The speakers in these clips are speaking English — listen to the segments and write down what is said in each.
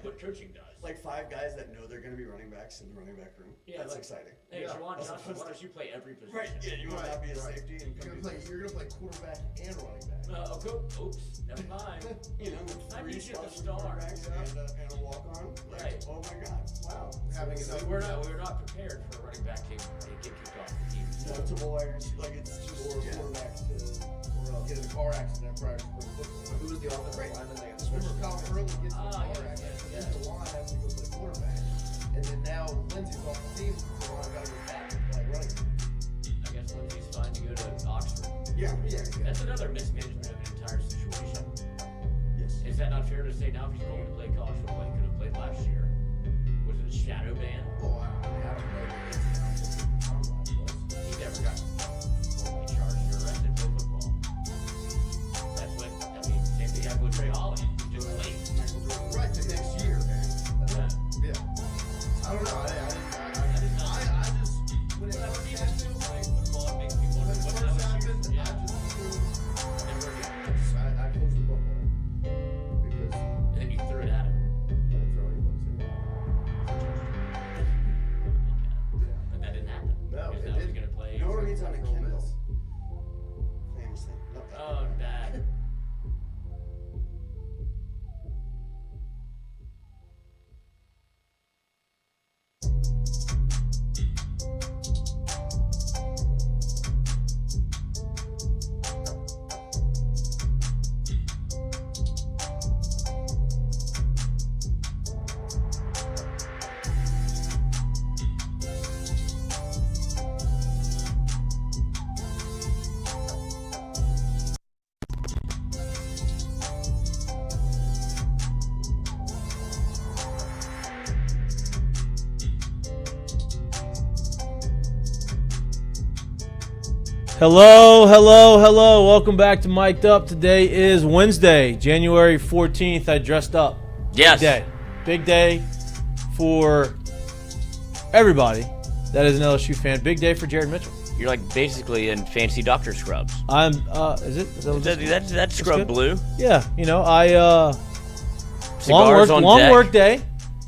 what coaching does. Like 5 guys that know they're going to be running backs in the running back room. Yeah, that's exciting. Hey, Juwan Johnson, why don't you play every position? Right, yeah, you want to be a safety. And you're going to play quarterback and running back. Oops, never mind. You know, with 3 quarterbacks and a walk-on. Right. Oh my God. Wow. We're not prepared for a running back to get kicked off the team. Multiple wires, like it's just quarterback to get in a car accident prior to football. Who was the offensive lineman they got the Remember Colin Hurley gets in a car accident, he's the line having to go play quarterback. And then now Lindsey's off the team, so I got to go back and play running back. I guess Lindsey's fine to go to Oxford. Yeah. That's another mismanagement of an entire situation. Yes. Is that not fair to say now if he's going to play college football, he could have played last year? Was it a shadow ban? Oh, I don't know the ins and outs of the timeline was. He never got formally charged or arrested for football. That's what, same thing happened with Trey Holly. He just played. Right, the next year. Yeah. I don't know. I just, when it Whenever first he happened, has to play football, it makes me wonder what I just assumed. Yeah. assumed, Never again. I closed the book on it. Because And then you threw it at him. I didn't throw any books in. But that didn't happen. No, Because it now he's didn't. going to play. No one reads on a Ole Kindle. Miss. Famous thing. Oh, bad. Hello. Welcome back to Mik'd Up. Today is Wednesday, January 14th. I dressed up. Yes. Big day for everybody that is an LSU fan. Big day for Jared Mitchell. You're like basically in fancy doctor scrubs. I'm. Is it? That's scrub good? blue. Yeah. Cigars on long deck. work day.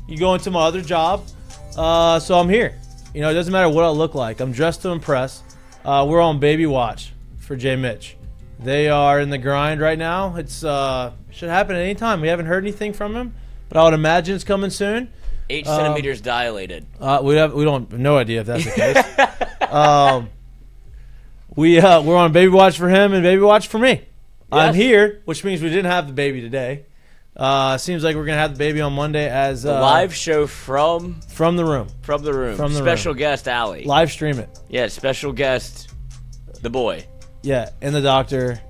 You go into my other job. So I'm here. It doesn't matter what I look like. I'm dressed to impress. We're on baby watch for J. Mitch. They are in the grind right now. It's should happen at any time. We haven't heard anything from him, but I would imagine it's coming soon. 8 centimeters dilated. We don't have no idea if that's the case. We're on baby watch for him and baby watch for me. Yes. I'm here, which means we didn't have the baby today. Seems like we're gonna have the baby on Monday as a live show from the room. Special guest Allie. Live stream it. Yeah, special guest the boy. Yeah, and the doctor.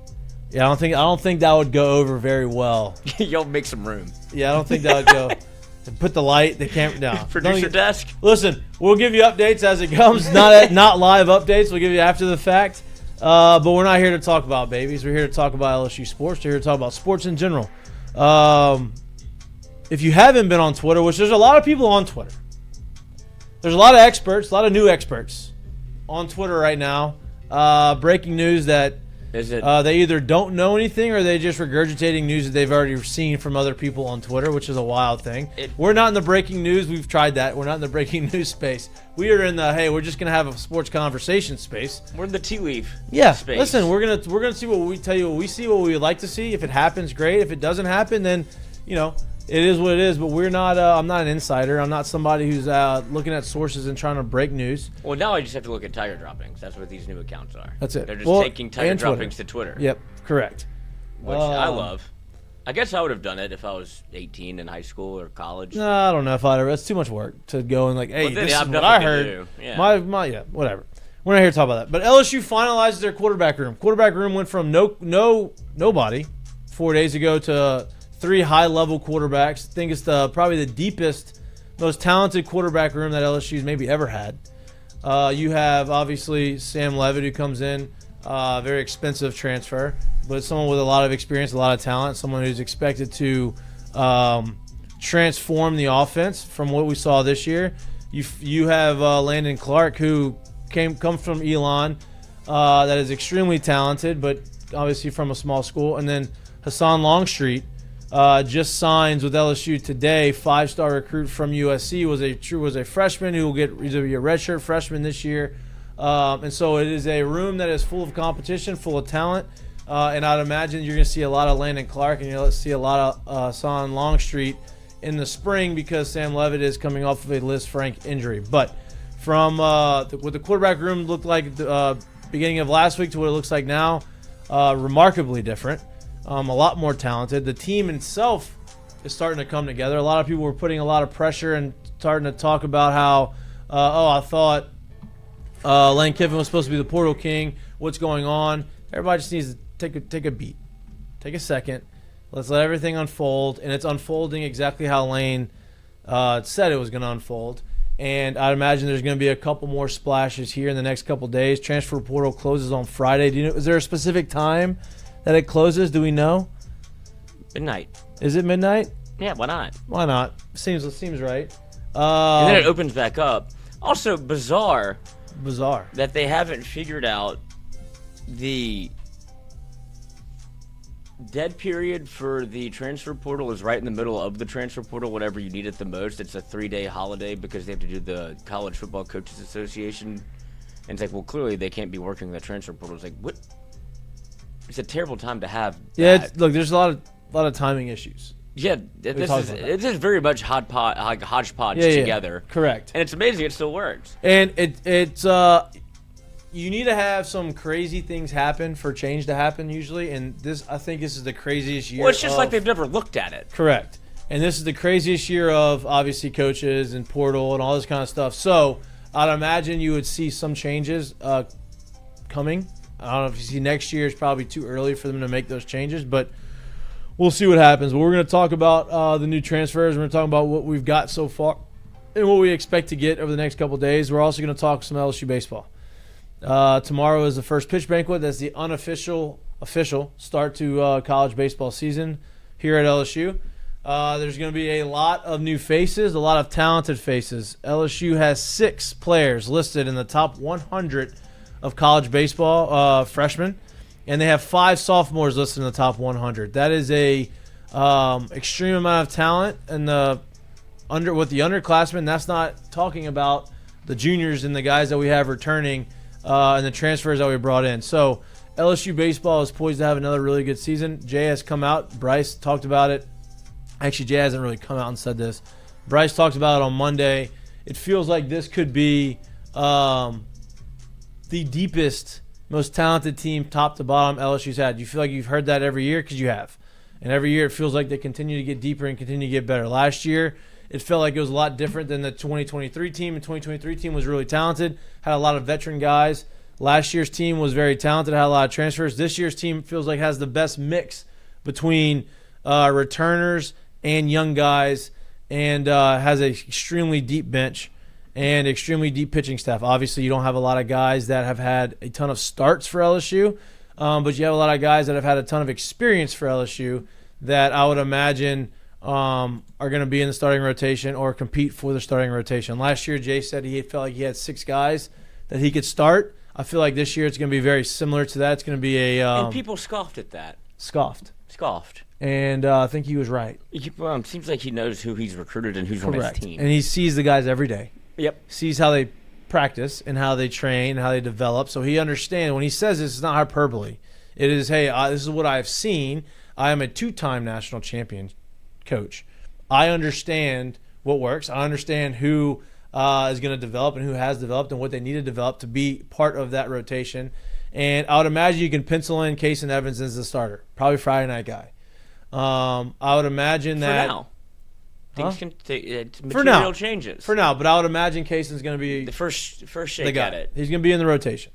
Yeah, I don't think that would go over very well. You'll make some room. Yeah, I don't think that would go. Put the light, the camera down. Producer desk. Listen, we'll give you updates as it comes. Not live updates. We'll give you after the fact. But we're not here to talk about babies. We're here to talk about LSU sports. We're here to talk about sports in general. If you haven't been on Twitter, which there's a lot of people on Twitter. There's a lot of experts, a lot of new experts on Twitter right now. Breaking news that they either don't know anything or they just regurgitating news that they've already seen from other people on Twitter, which is a wild thing. We're not in the breaking news. We've tried that. We're not in the breaking news space. We are in the, hey, we're just going to have a sports conversation space. We're in the tea leaf space. Listen, we're gonna see what we tell you, what we see, what we would like to see. If it happens, great. If it doesn't happen, then, it is what it is, but we're not. I'm not an insider. I'm not somebody who's looking at sources and trying to break news. Well, now I just have to look at tiger droppings. That's what these new accounts are. That's it. They're just taking tiger droppings to Twitter. Yep, correct. Which I love. I guess I would have done it if I was 18 in high school or college. No, I don't know if I'd ever. It's too much work to go and hey, this is what I heard. Yeah. My whatever. We're not here to talk about that. But LSU finalized their quarterback room. Quarterback room went from nobody 4 days ago to 3 high-level quarterbacks. I think it's probably the deepest, most talented quarterback room that LSU's maybe ever had. You have, obviously, Sam Leavitt, who comes in, very expensive transfer, but someone with a lot of experience, a lot of talent, someone who's expected to transform the offense from what we saw this year. You have Landon Clark, who comes from Elon, that is extremely talented, but obviously from a small school. And then Husan Longstreet, just signs with LSU today. 5-star recruit from USC was a freshman who he's going to be a redshirt freshman this year. And so it is a room that is full of competition, full of talent. And I'd imagine you're going to see a lot of Landon Clark and you're going to see a lot of Husan Longstreet in the spring because Sam Leavitt is coming off of a Liz Frank injury. But from what the quarterback room looked like at the beginning of last week to what it looks like now, remarkably different. A lot more talented. The team itself is starting to come together. A lot of people were putting a lot of pressure and starting to talk about how, I thought Lane Kiffin was supposed to be the portal king. What's going on? Everybody just needs to take a beat. Take a second. Let's let everything unfold. And it's unfolding exactly how Lane said it was going to unfold. And I'd imagine there's going to be a couple more splashes here in the next couple days. Transfer portal closes on Friday. Is there a specific time that it closes? Do we know? Midnight. Is it midnight? Yeah, why not? Why not? Seems right. And then it opens back up. Also, bizarre that they haven't figured out the dead period for the transfer portal is right in the middle of the transfer portal whenever you need it the most. It's a 3-day holiday because they have to do the College Football Coaches Association. And it's like, well, clearly they can't be working the transfer portal. It's like, what? It's a terrible time to have. Yeah, look, there's a lot of timing issues. Yeah, this is very much hodgepodge together. Yeah, correct. And it's amazing it still works. And it's you need to have some crazy things happen for change to happen usually, and I think this is the craziest year. Well, it's just like they've never looked at it. Correct. And this is the craziest year of obviously coaches and portal and all this kind of stuff. So I'd imagine you would see some changes coming. I don't know if you see next year. It's probably too early for them to make those changes, but we'll see what happens. But we're going to talk about the new transfers. We're going to talk about what we've got so far and what we expect to get over the next couple of days. We're also going to talk some LSU baseball. Tomorrow is the first pitch banquet. That's the official start to college baseball season here at LSU. There's going to be a lot of new faces, a lot of talented faces. LSU has 6 players listed in the top 100 of college baseball freshmen, and they have 5 sophomores listed in the top 100. That is a extreme amount of talent, and with the underclassmen, that's not talking about the juniors and the guys that we have returning and the transfers that we brought in. So LSU baseball is poised to have another really good season. Jay has come out. Bryce talked about it. Actually, Jay hasn't really come out and said this. Bryce talked about it on Monday. It feels like this could be the deepest, most talented team, top to bottom, LSU's had. You feel like you've heard that every year? Because you have. And every year it feels like they continue to get deeper and continue to get better. Last year, it felt like it was a lot different than the 2023 team. The 2023 team was really talented, had a lot of veteran guys. Last year's team was very talented, had a lot of transfers. This year's team feels like has the best mix between returners and young guys, and has an extremely deep bench and extremely deep pitching staff. Obviously, you don't have a lot of guys that have had a ton of starts for LSU, but you have a lot of guys that have had a ton of experience for LSU that I would imagine are going to be in the starting rotation or compete for the starting rotation. Last year, Jay said he felt like he had 6 guys that he could start. I feel like this year it's going to be very similar to that. It's going to be and people scoffed at that. Scoffed. And I think he was right. It seems like he knows who he's recruited and who's on his team. And he sees the guys every day. Yep. Sees how they practice and how they train and how they develop. So he understands. When he says this, it's not hyperbole. It is, hey, this is what I've seen. I am a 2-time national champion coach. I understand what works. I understand who is going to develop and who has developed and what they need to develop to be part of that rotation. And I would imagine you can pencil in Kason Evans as the starter, probably Friday night guy. I would imagine that. For now. Things can material changes. For now, but I would imagine Kason's going to be the first shake at it. He's going to be in the rotation.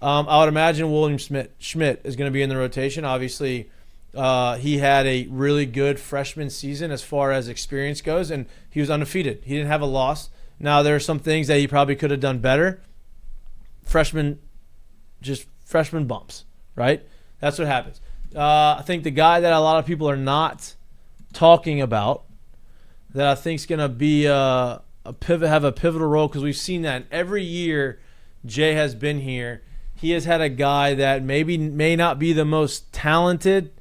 I would imagine William Schmidt is going to be in the rotation. Obviously, he had a really good freshman season as far as experience goes, and he was undefeated. He didn't have a loss. Now, there are some things that he probably could have done better. Freshman bumps, right? That's what happens. I think the guy that a lot of people are not talking about that I think is going to be have a pivotal role, because we've seen that every year Jay has been here. He has had a guy that may not be the most talented,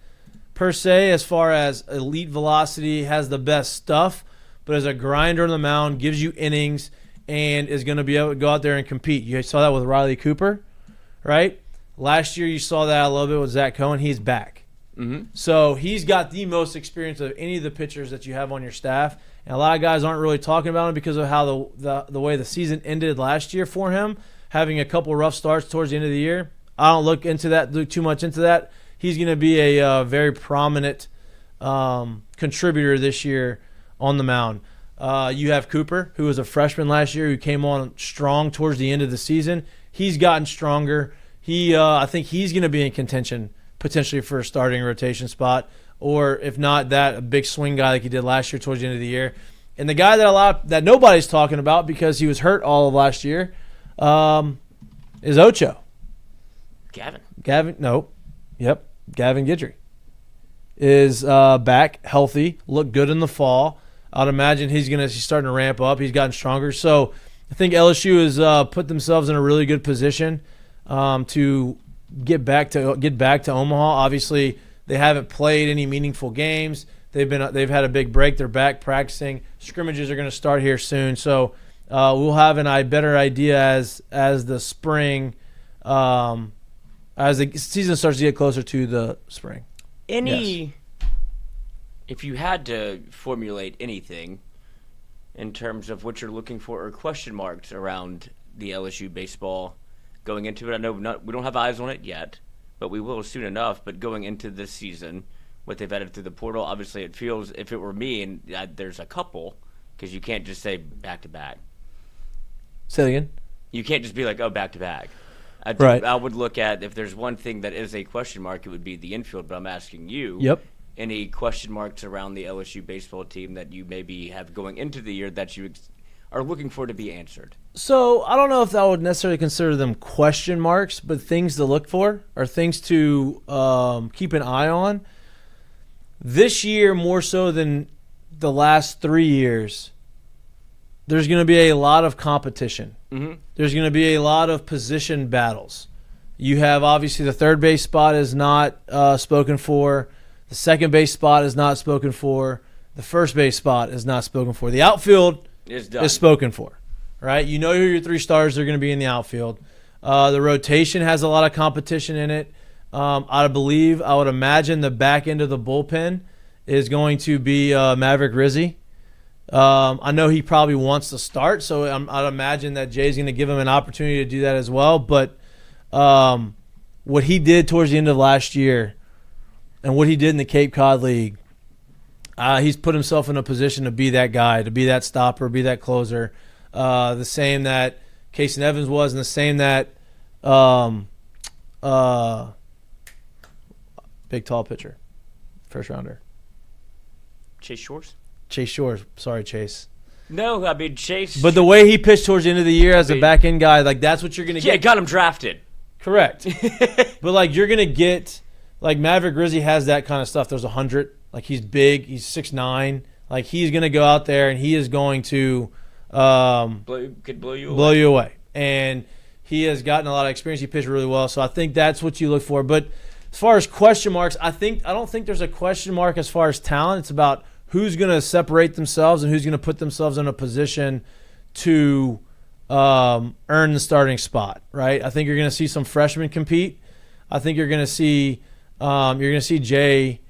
per se as far as elite velocity, has the best stuff, but as a grinder on the mound, gives you innings, and is going to be able to go out there and compete. You saw that with Riley Cooper, right? Last year you saw that a little bit with Zach Cohen. He's back. Mm-hmm. So he's got the most experience of any of the pitchers that you have on your staff. And a lot of guys aren't really talking about him because of how the way the season ended last year for him, having a couple rough starts towards the end of the year. I don't look too much into that. He's going to be a very prominent contributor this year on the mound. You have Cooper, who was a freshman last year, who came on strong towards the end of the season. He's gotten stronger. I think he's going to be in contention potentially for a starting rotation spot, or if not that, a big swing guy like he did last year towards the end of the year. And the guy that nobody's talking about because he was hurt all of last year is Ocho. Gavin Guidry is back, healthy, looked good in the fall. I'd imagine he's starting to ramp up. He's gotten stronger. So I think LSU has put themselves in a really good position to get back to Omaha. Obviously, they haven't played any meaningful games. They've had a big break. They're back practicing. Scrimmages are going to start here soon. So we'll have a better idea as the spring, as the season starts to get closer to the spring. If you had to formulate anything in terms of what you're looking for or question marks around the LSU baseball going into it, I know we don't have eyes on it yet, but we will soon enough. But going into this season, what they've added through the portal, obviously it feels, if it were me, and there's a couple, because you can't just say back-to-back. Say it again? You can't just be like, oh, back-to-back. Right. I would look at, if there's one thing that is a question mark, it would be the infield, but I'm asking you. Yep. Any question marks around the LSU baseball team that you maybe have going into the year that you are looking for to be answered? So I don't know if I would necessarily consider them question marks, but things to look for or things to keep an eye on. This year, more so than the last 3 years, there's going to be a lot of competition. Mm-hmm. There's going to be a lot of position battles. You have, obviously, the third base spot is not spoken for. The second base spot is not spoken for. The first base spot is not spoken for. The outfield is spoken for, right? You know who your three stars are going to be in the outfield. The rotation has a lot of competition in it. I would imagine the back end of the bullpen is going to be Maverick Rizzi. I know he probably wants to start, so I'd imagine that Jay's going to give him an opportunity to do that as well. But what he did towards the end of last year and what he did in the Cape Cod League, he's put himself in a position to be that guy, to be that stopper, be that closer. The same that Casey Evans was, and the same that big tall pitcher, first rounder. Chase Shores? Chase Shores. Sorry, Chase. No, I mean Chase. But the way he pitched towards the end of the year as a back end guy, like that's what you're gonna get. Yeah, got him drafted. Correct. But like you're gonna get, like Maverick Rizzi has that kind of stuff. There's 100. Like he's big. He's 6'9". Like he's gonna go out there and he is going to blow you away. And he has gotten a lot of experience. He pitched really well. So I think that's what you look for. But as far as question marks, I don't think there's a question mark as far as talent. It's about who's going to separate themselves and who's going to put themselves in a position to earn the starting spot, right? I think you're going to see some freshmen compete. I think you're going to see Jay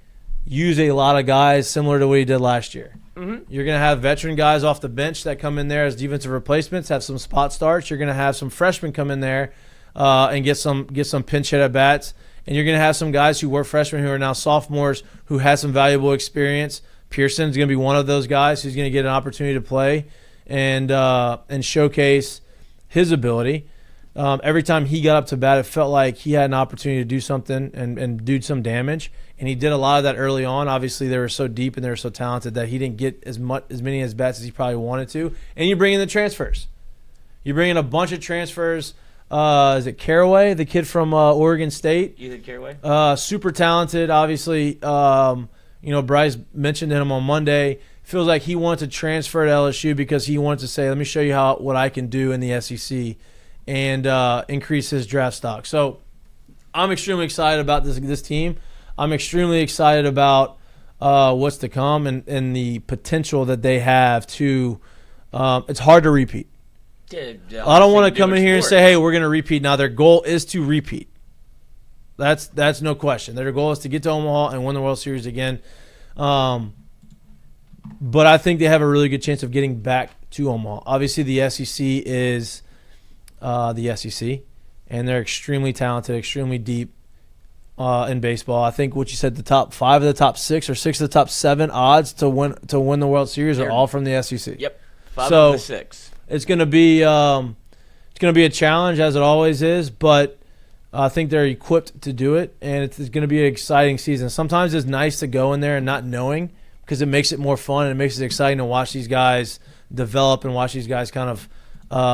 use a lot of guys similar to what he did last year. Mm-hmm. You're going to have veteran guys off the bench that come in there as defensive replacements, have some spot starts. You're going to have some freshmen come in there and get some pinch hit at bats. And you're going to have some guys who were freshmen who are now sophomores who had some valuable experience. Pearson's going to be one of those guys who's going to get an opportunity to play and showcase his ability. Every time he got up to bat, it felt like he had an opportunity to do something and do some damage. And he did a lot of that early on. Obviously, they were so deep and they were so talented that he didn't get as many as bats as he probably wanted to. And you bring in the transfers. You bring in a bunch of transfers. Is it Caraway, the kid from Oregon State? Ethan Caraway? Super talented, obviously. Bryce mentioned him on Monday. Feels like he wanted to transfer to LSU because he wanted to say, let me show you what I can do in the SEC and increase his draft stock. So I'm extremely excited about this team. I'm extremely excited about what's to come and the potential that they have to. It's hard to repeat. I don't want to come in here and say, "Hey, we're going to repeat." Now their goal is to repeat. That's no question. Their goal is to get to Omaha and win the World Series again. But I think they have a really good chance of getting back to Omaha. Obviously, the SEC is the SEC, and they're extremely talented, extremely deep in baseball. I think what you said, the top 5 of the top 6 or 6 of the top 7 odds to win the World Series are all from the SEC. Yep, 5 of the 6. It's going to be a challenge, as it always is, but I think they're equipped to do it, and it's going to be an exciting season. Sometimes it's nice to go in there and not knowing, because it makes it more fun and it makes it exciting to watch these guys develop and watch these guys kind of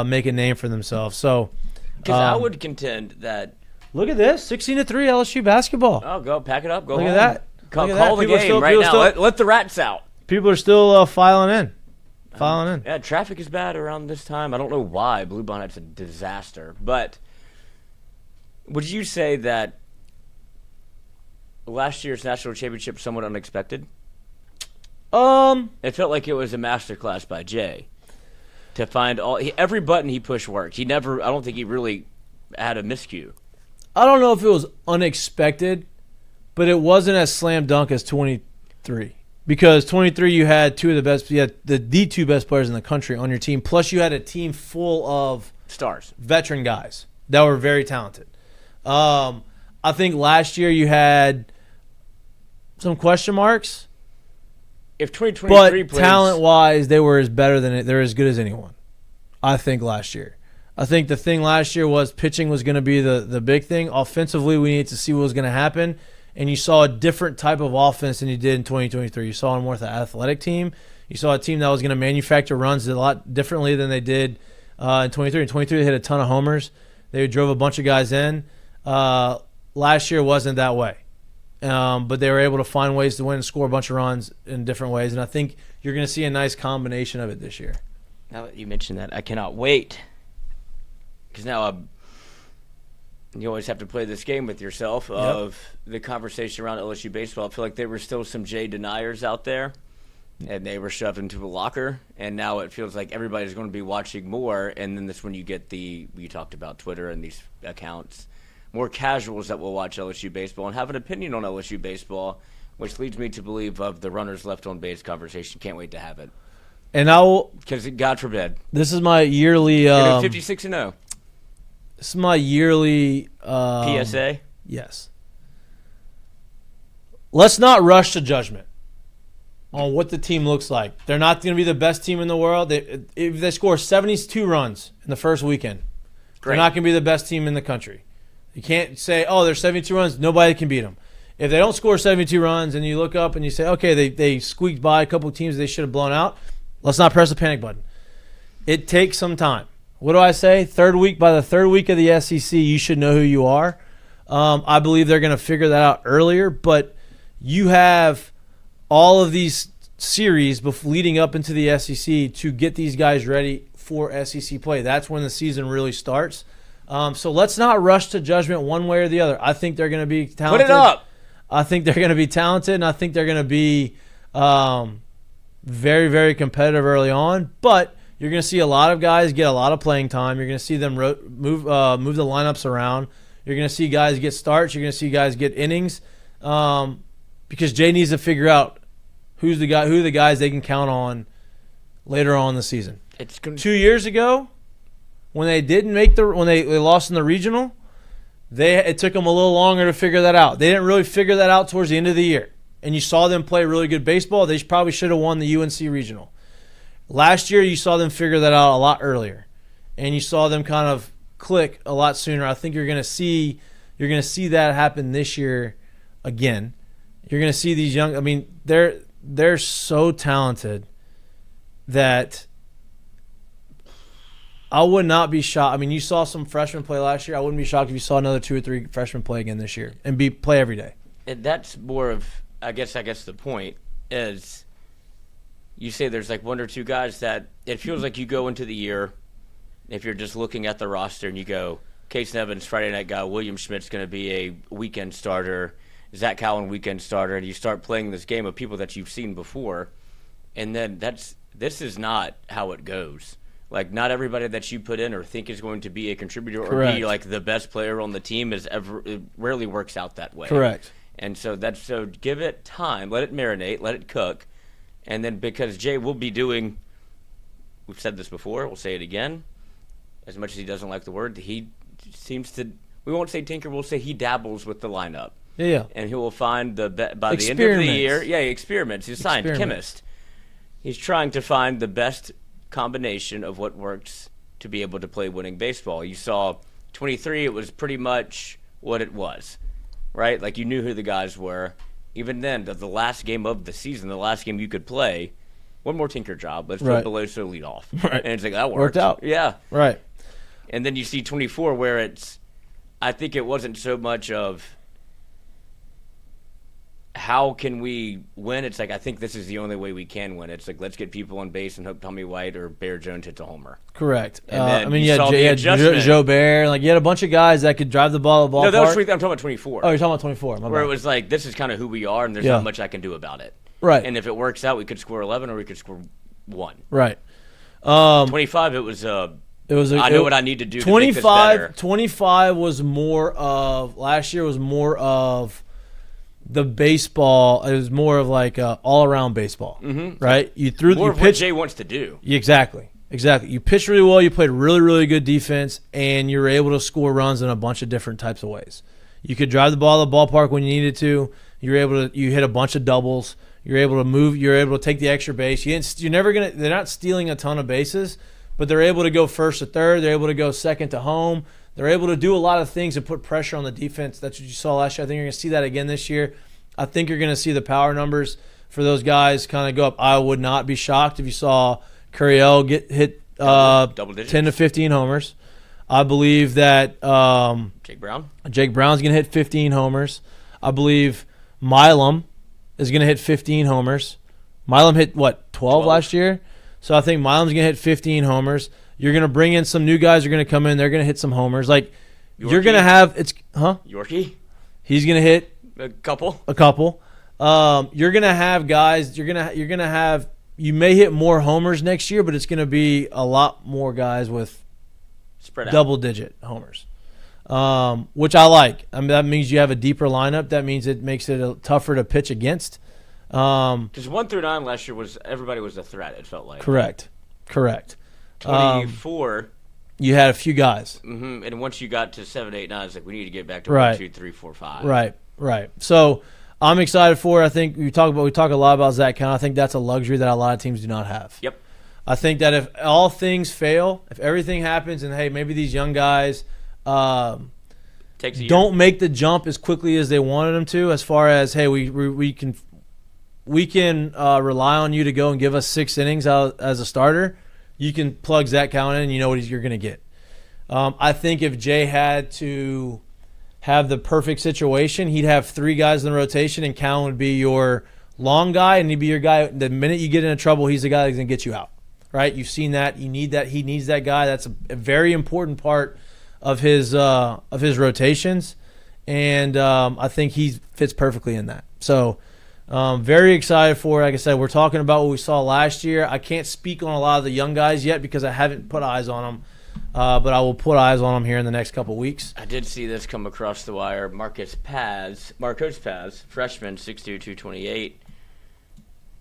make a name for themselves. So, because I would contend that. Look at this, 16-3 LSU basketball. Oh, go pack it up. Go Look home. at that. Call the People game right now. Let the rats out. People are still filing in. Yeah, traffic is bad around this time. I don't know why. Bluebonnet's a disaster. But would you say that last year's national championship was somewhat unexpected? It felt like it was a masterclass by Jay to find every button he pushed worked. I don't think he really had a miscue. I don't know if it was unexpected, but it wasn't as slam dunk as 23. Because 23, you had two of the best, you had the 2 best players in the country on your team. Plus, you had a team full of stars, veteran guys that were very talented. I think last year you had some question marks. If 2023 but talent-wise, they're as good as anyone. I think last year. I think the thing last year was pitching was going to be the big thing. Offensively, we needed to see what was going to happen. And you saw a different type of offense than you did in 2023. You saw a more athletic team. You saw a team that was going to manufacture runs a lot differently than they did in 23. In 23, they hit a ton of homers. They drove a bunch of guys in. Last year wasn't that way. But they were able to find ways to win and score a bunch of runs in different ways. And I think you're going to see a nice combination of it this year. Now that you mentioned that, I cannot wait. Because now you always have to play this game with yourself of the conversation around LSU baseball. I feel like there were still some Jay deniers out there, and they were shoved into a locker. And now it feels like everybody's going to be watching more. And then this when you get you talked about Twitter and these accounts, more casuals that will watch LSU baseball and have an opinion on LSU baseball, which leads me to believe of the runners left on base conversation. Can't wait to have it. And I will, because God forbid, this is my yearly 56-0. This is my yearly PSA. Yes. Let's not rush to judgment on what the team looks like. They're not going to be the best team in the world. If they score 72 runs in the first weekend, they're not going to be the best team in the country. You can't say, oh, there's 72 runs, nobody can beat them. If they don't score 72 runs and you look up and you say, okay, they squeaked by a couple of teams they should have blown out, let's not press the panic button. It takes some time. What do I say? By the third week of the SEC, you should know who you are. I believe they're going to figure that out earlier, but you have all of these series leading up into the SEC to get these guys ready for SEC play. That's when the season really starts. So let's not rush to judgment one way or the other. I think they're going to be talented. Put it up. I think they're going to be talented, and I think they're going to be very, very competitive early on, but you're going to see a lot of guys get a lot of playing time. You're going to see them move the lineups around. You're going to see guys get starts. You're going to see guys get innings because Jay needs to figure out who the guys they can count on later on in the season. 2 years ago, when they didn't make when they lost in the regional, it took them a little longer to figure that out. They didn't really figure that out towards the end of the year, and you saw them play really good baseball. They probably should have won the UNC regional. Last year, you saw them figure that out a lot earlier, and you saw them kind of click a lot sooner. I think you're going to see that happen this year again. You're going to see these young. I mean, they're so talented that I would not be shocked. I mean, you saw some freshmen play last year. I wouldn't be shocked if you saw another 2 or 3 freshmen play again this year and play every day. And that's more of, I guess the point is, you say there's like 1 or 2 guys that it feels like you go into the year, if you're just looking at the roster and you go, Case Nevins, Friday night guy, William Schmidt's going to be a weekend starter, Zach Cowan weekend starter, and you start playing this game of people that you've seen before, and then this is not how it goes. Like, not everybody that you put in or think is going to be a contributor or be like the best player on the team it rarely works out that way. Correct. And so give it time, let it marinate, let it cook, and then because Jay will be doing, we've said this before, we'll say it again, as much as he doesn't like the word, he seems to, we won't say tinker, we'll say he dabbles with the lineup. Yeah. And he will find by the end of the year, he experiments. He's a science chemist. He's trying to find the best combination of what works to be able to play winning baseball. You saw 23, it was pretty much what it was, right? Like, you knew who the guys were. Even then, the last game of the season, the last game you could play, one more tinker job. Let's put Beloso lead off. Right. And it's like, that worked out. Yeah. Right. And then you see 24 where I think it wasn't so much of how can we win? It's like, I think this is the only way we can win. It's like, let's get people on base and hope Tommy White or Bear Jones hits a homer. Correct. And you had Joe Bear. Like, you had a bunch of guys that could drive the ball at the ballpark. No, that was I'm talking about 24. Oh, you're talking about 24. Where it was like, this is kind of who we are, and there's not much I can do about it. Right. And if it works out, we could score 11 or we could score 1. Right. 25, it was I know what I need to do 25, to make this better. 25 was more of, last year was more of the baseball. It was more of like all-around baseball, right? You threw more you of pitched, what Jay wants to do. Exactly. You pitched really well. You played really, really good defense, and you were able to score runs in a bunch of different types of ways. You could drive the ball to the ballpark when you needed to. You hit a bunch of doubles. You're able to move. You're able to take the extra base. They're not stealing a ton of bases, but they're able to go first to third. They're able to go second to home. They're able to do a lot of things and put pressure on the defense. That's what you saw last year. I think you're going to see that again this year. I think you're going to see the power numbers for those guys kind of go up. I would not be shocked if you saw Curiel get hit double 10 to 15 homers. I believe that Jake Brown's going to hit 15 homers. I believe Milam is going to hit 15 homers. Milam hit, 12 last year? So I think Milam's going to hit 15 homers. You're going to bring in some new guys. Are going to come in. They're going to hit some homers. Like, Yorkie? You're going to have Yorkie? He's going to hit a couple. You're going to have guys. You're going to have. You may hit more homers next year, but it's going to be a lot more guys with double-digit homers, which I like. I mean, that means you have a deeper lineup. That means it makes it tougher to pitch against. Because 1 through 9 last year everybody was a threat. It felt like correct. 24. You had a few guys, and once you got to 7, 8, 9, it's like we need to get back to 1, 2, 3, 4, 5. Right. So I'm excited for it. I think we talk a lot about Zach Cowan. I think that's a luxury that a lot of teams do not have. Yep. I think that if all things fail, if everything happens, and hey, maybe these young guys don't make the jump as quickly as they wanted them to, as far as hey, we can rely on you to go and give us 6 innings out as a starter. You can plug Zach Cowan in, and you know what you're going to get. I think if Jay had to have the perfect situation, he'd have 3 guys in the rotation, and Cowan would be your long guy, and he'd be your guy. The minute you get into trouble, he's the guy that's going to get you out. Right? You've seen that. You need that. He needs that guy. That's a very important part of his rotations, and I think he fits perfectly in that. So. Very excited for it. Like I said, we're talking about what we saw last year. I can't speak on a lot of the young guys yet because I haven't put eyes on them, but I will put eyes on them here in the next couple weeks. I did see this come across the wire. Marcos Paz, freshman, 6'2", 228.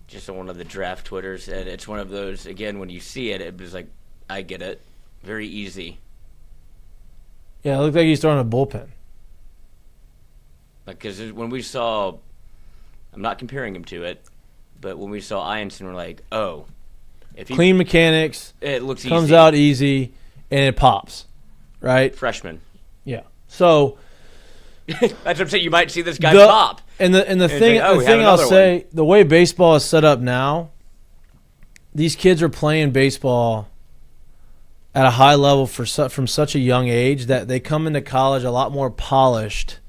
Just on one of the draft Twitters, and it's one of those, again, when you see it, it was like, I get it. Very easy. Yeah, it looked like he's throwing a bullpen. Because when we saw... I'm not comparing him to it, but when we saw Ianson, we're like, oh. If he, clean mechanics. It looks comes easy. out easy, and it pops, right? Freshman. Yeah. So. That's what I'm saying. You might see this guy pop. And the thing I'll say, the way baseball is set up now, these kids are playing baseball at a high level from such a young age that they come into college a lot more polished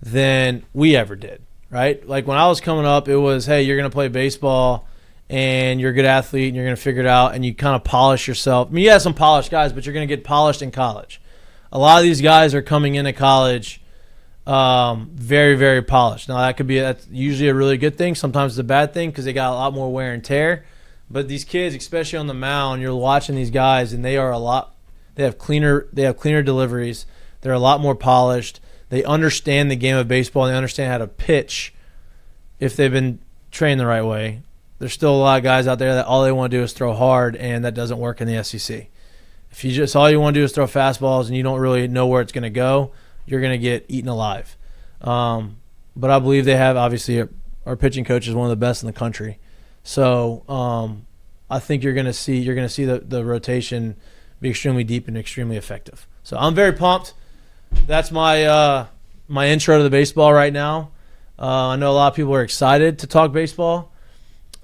than we ever did. Right? Like when I was coming up, it was, hey, you're going to play baseball and you're a good athlete and you're going to figure it out and you kind of polish yourself. I mean, you have some polished guys, but you're going to get polished in college. A lot of these guys are coming into college Very, very polished. Now that's usually a really good thing. Sometimes it's a bad thing because they got a lot more wear and tear. But these kids, especially on the mound, you're watching these guys, and they have cleaner deliveries. They're a lot more polished. They understand the game of baseball. They understand how to pitch if they've been trained the right way. There's still a lot of guys out there that all they want to do is throw hard, and that doesn't work in the SEC. If you just all you want to do is throw fastballs and you don't really know where it's going to go, you're going to get eaten alive. But I believe they have, obviously, our pitching coach is one of the best in the country. So I think you're going to see the rotation be extremely deep and extremely effective. So I'm very pumped. That's my my intro to the baseball right now. I know a lot of people are excited to talk baseball,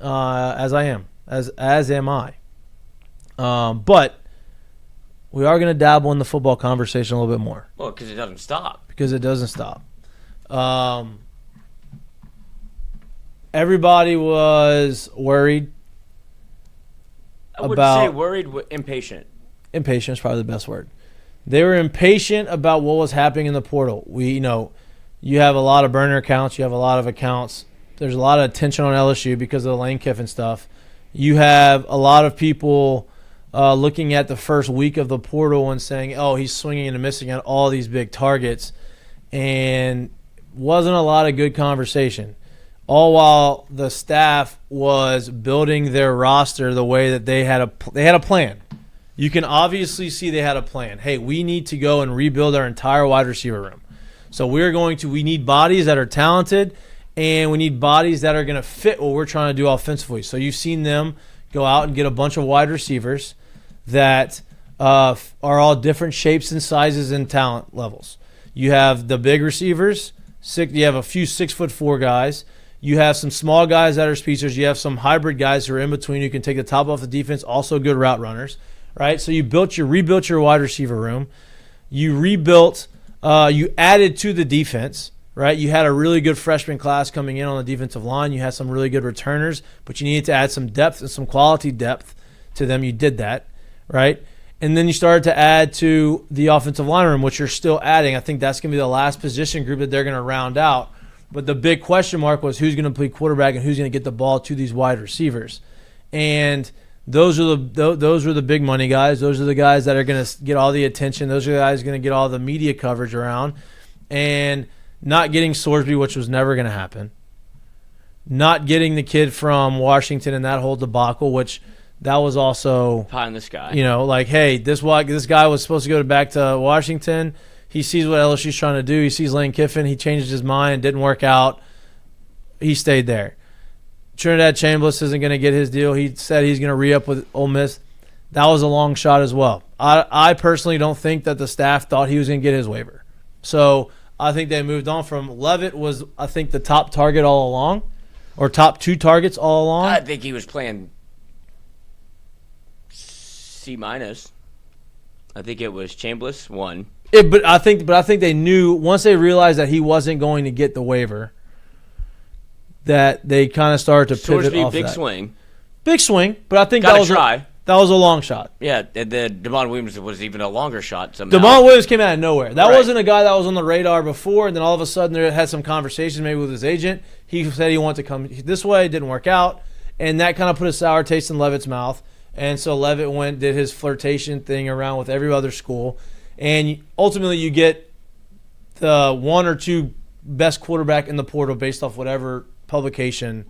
as I am, as am I. But we are going to dabble in the football conversation a little bit more. Well, because it doesn't stop. Because it doesn't stop. Everybody was worried. I wouldn't say worried, impatient. Impatient is probably the best word. They were impatient about what was happening in the portal. You have a lot of burner accounts. You have a lot of accounts. There's a lot of attention on LSU because of the Lane Kiffin stuff. You have a lot of people looking at the first week of the portal and saying, oh, he's swinging and missing at all these big targets. And wasn't a lot of good conversation. All while the staff was building their roster the way that they had a plan. You can obviously see they had a plan. Hey, we need to go and rebuild our entire wide receiver room. So we need bodies that are talented, and we need bodies that are going to fit what we're trying to do offensively. So you've seen them go out and get a bunch of wide receivers that are all different shapes and sizes and talent levels. You have the big receivers. You have a few 6'4" guys. You have some small guys that are speedsters. You have some hybrid guys who are in between who can take the top off the defense, also good route runners, right? So you rebuilt your wide receiver room. You added to the defense, right? You had a really good freshman class coming in on the defensive line. You had some really good returners, but you needed to add some depth and some quality depth to them. You did that, right? And then you started to add to the offensive line room, which you're still adding. I think that's going to be the last position group that they're going to round out. But the big question mark was who's going to play quarterback and who's going to get the ball to these wide receivers. And those are the big money guys. Those are the guys that are going to get all the attention. Those are the guys going to get all the media coverage around. And not getting Sorsby, which was never going to happen. Not getting the kid from Washington and that whole debacle, which that was also pie in the sky. Hey, this guy was supposed to go back to Washington. He sees what LSU's trying to do. He sees Lane Kiffin. He changes his mind. It didn't work out. He stayed there. Trinidad Chambliss isn't going to get his deal. He said he's going to re-up with Ole Miss. That was a long shot as well. I personally don't think that the staff thought he was going to get his waiver. So I think they moved on from Leavitt was, I think, the top target all along, or top two targets all along. I think he was playing C-. I think it was Chambliss, 1. But I think they knew once they realized that he wasn't going to get the waiver, that they kind of started to pivot off big that. Big swing, but I think that was a long shot. Yeah, and then Demond Williams was even a longer shot somehow. Demond Williams came out of nowhere. That wasn't a guy that was on the radar before, and then all of a sudden there had some conversation maybe with his agent. He said he wanted to come this way, it didn't work out, and that kind of put a sour taste in Leavitt's mouth. And so Leavitt did his flirtation thing around with every other school. And ultimately, you get the one or two best quarterback in the portal based off whatever publication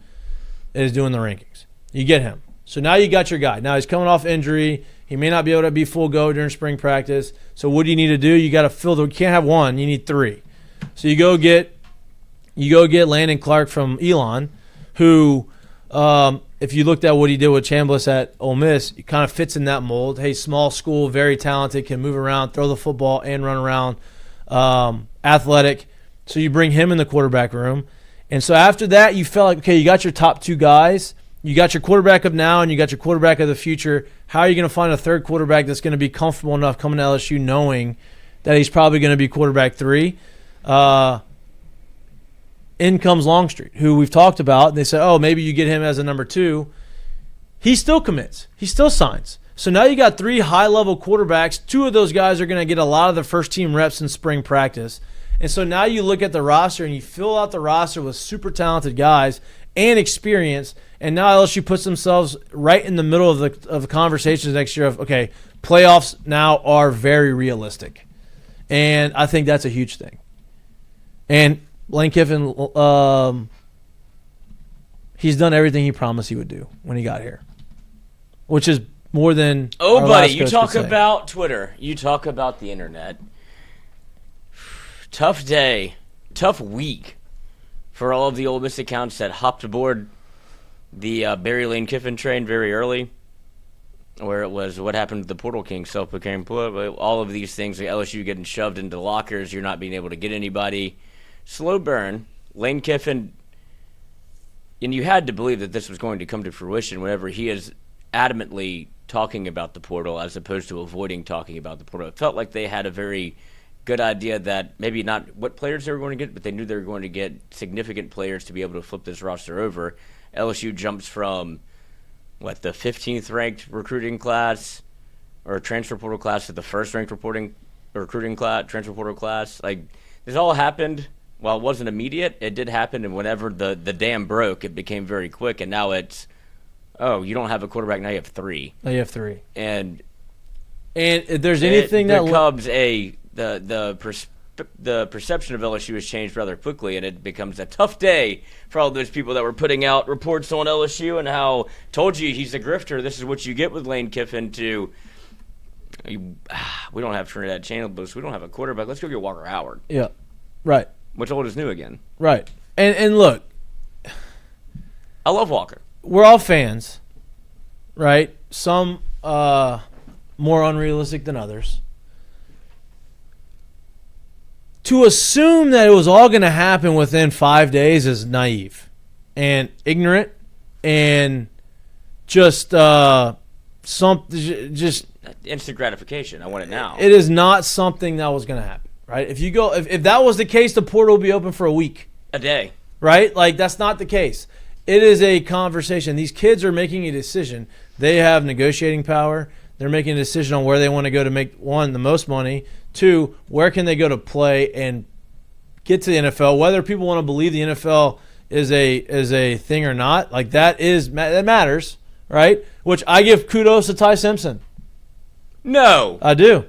is doing the rankings. You get him. So now you got your guy. Now he's coming off injury. He may not be able to be full go during spring practice. So what do you need to do? You got to fill you can't have one. You need 3. So you go get Landon Clark from Elon, who if you looked at what he did with Chambliss at Ole Miss, he kind of fits in that mold. Hey, small school, very talented, can move around, throw the football, and run around, athletic. So you bring him in the quarterback room. And so after that, you felt like, okay, you got your top 2 guys. You got your quarterback of now and you got your quarterback of the future. How are you going to find a third quarterback that's going to be comfortable enough coming to LSU knowing that he's probably going to be quarterback 3? In comes Longstreet, who we've talked about. And they said, oh, maybe you get him as a number 2. He still commits. He still signs. So now you got 3 high-level quarterbacks. 2 of those guys are going to get a lot of the first-team reps in spring practice. And so now you look at the roster and you fill out the roster with super talented guys and experience. And now LSU puts themselves right in the middle of the conversations next year of, okay, playoffs now are very realistic. And I think that's a huge thing. And Lane Kiffin, he's done everything he promised he would do when he got here, which is more than. Oh, our buddy, last you coach talk could say. about Twitter. You talk about the internet. Tough day, tough week for all of the Ole Miss accounts that hopped aboard the Barry Lane Kiffin train very early, where it was what happened to the Portal King, self-proclaimed all of these things, like LSU getting shoved into lockers, you're not being able to get anybody. Slow burn. Lane Kiffin, and you had to believe that this was going to come to fruition whenever he is adamantly talking about the portal as opposed to avoiding talking about the portal. It felt like they had a very good idea that maybe not what players they were going to get, but they knew they were going to get significant players to be able to flip this roster over. LSU jumps from, the 15th ranked recruiting class or transfer portal class to the first ranked recruiting class, transfer portal class. Like, this all happened. While it wasn't immediate, it did happen, and whenever the dam broke, it became very quick, and now it's, oh, you don't have a quarterback, now you have three. Now you have three. And if there's anything that becomes the perception of LSU has changed rather quickly, and it becomes a tough day for all those people that were putting out reports on LSU and how, told you he's a grifter, this is what you get with Lane Kiffin, to we don't have Trinidad Chandler, we don't have a quarterback, let's go get Walker Howard. Yeah, right. Which old is new again. Right. And look, I love Walker. we're all fans, right? Some more unrealistic than others. To assume that it was all going to happen within 5 days is naive and ignorant and just just Instant gratification. I want it now. it is not something that was going to happen, right? If that was the case, the portal would be open for a week, A day. right? Like, that's not the case. It is a conversation. These kids are making a decision. They have negotiating power. They're making a decision on where they want to go to make, one, the most money. Two, where can they go to play and get to the NFL? Whether people want to believe the NFL is a thing or not, like that matters, right? Which I give kudos to Ty Simpson. No. I do.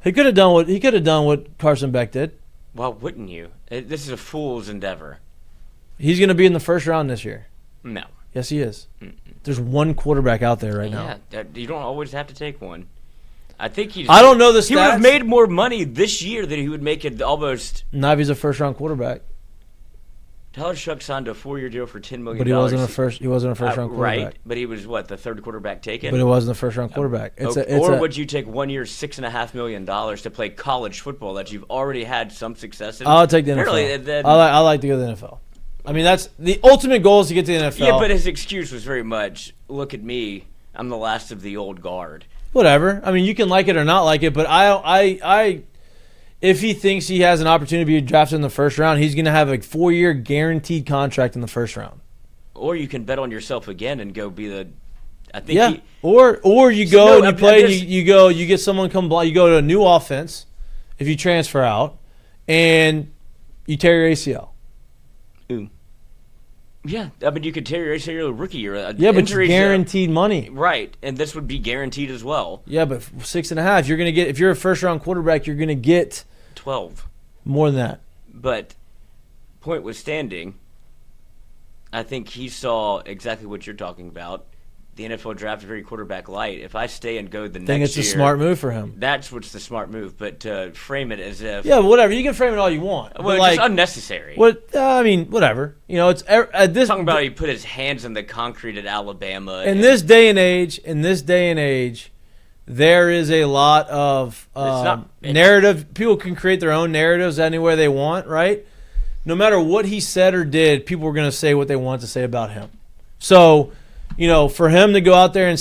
He could have done what Carson Beck did. Why wouldn't you? This is a fool's endeavor. He's going to be in the first round this year. No. Yes, he is. There's one quarterback out there right now. Yeah, you don't always have to take one. I think I don't know the stats. He would have made more money this year than he would make it almost. Not if he's a first round quarterback. Tyler Shuck signed a 4-year deal for $10 million. But he wasn't a first round quarterback. Right, but he was the third quarterback taken? But it wasn't a first round quarterback. Would you take 1 year, $6.5 million to play college football that you've already had some success in? I'll take the NFL. I like to go to the NFL. I mean, that's the ultimate goal is to get to the NFL. Yeah, but his excuse was very much, look at me, I'm the last of the old guard. Whatever. I mean, you can like it or not like it, but I if he thinks he has an opportunity to be drafted in the first round, he's going to have a 4-year guaranteed contract in the first round. Or you can bet on yourself again and go be the. I think. Yeah. Or you you get someone come blind. You go to a new offense if you transfer out, and you tear your ACL. Ooh. Yeah, I mean, you could tear your ACL rookie year. Yeah, but you're guaranteed money. Right, and this would be guaranteed as well. Yeah, but 6.5, you're gonna get. If you're a first round quarterback, you're gonna get 12. More than that. But point withstanding, I think he saw exactly what you're talking about. The NFL draft is very quarterback light. If I stay and go the next year, I think it's a smart move for him. That's what's the smart move. But to frame it as if whatever, you can frame it all you want. Well, it's just unnecessary. I mean, whatever. You know, it's at this talking about he put his hands in the concrete at Alabama. In this day and age, there is a lot of narrative. People can create their own narratives anywhere they want, right? No matter what he said or did, people were going to say what they want to say about him. So, you know, for him to go out there and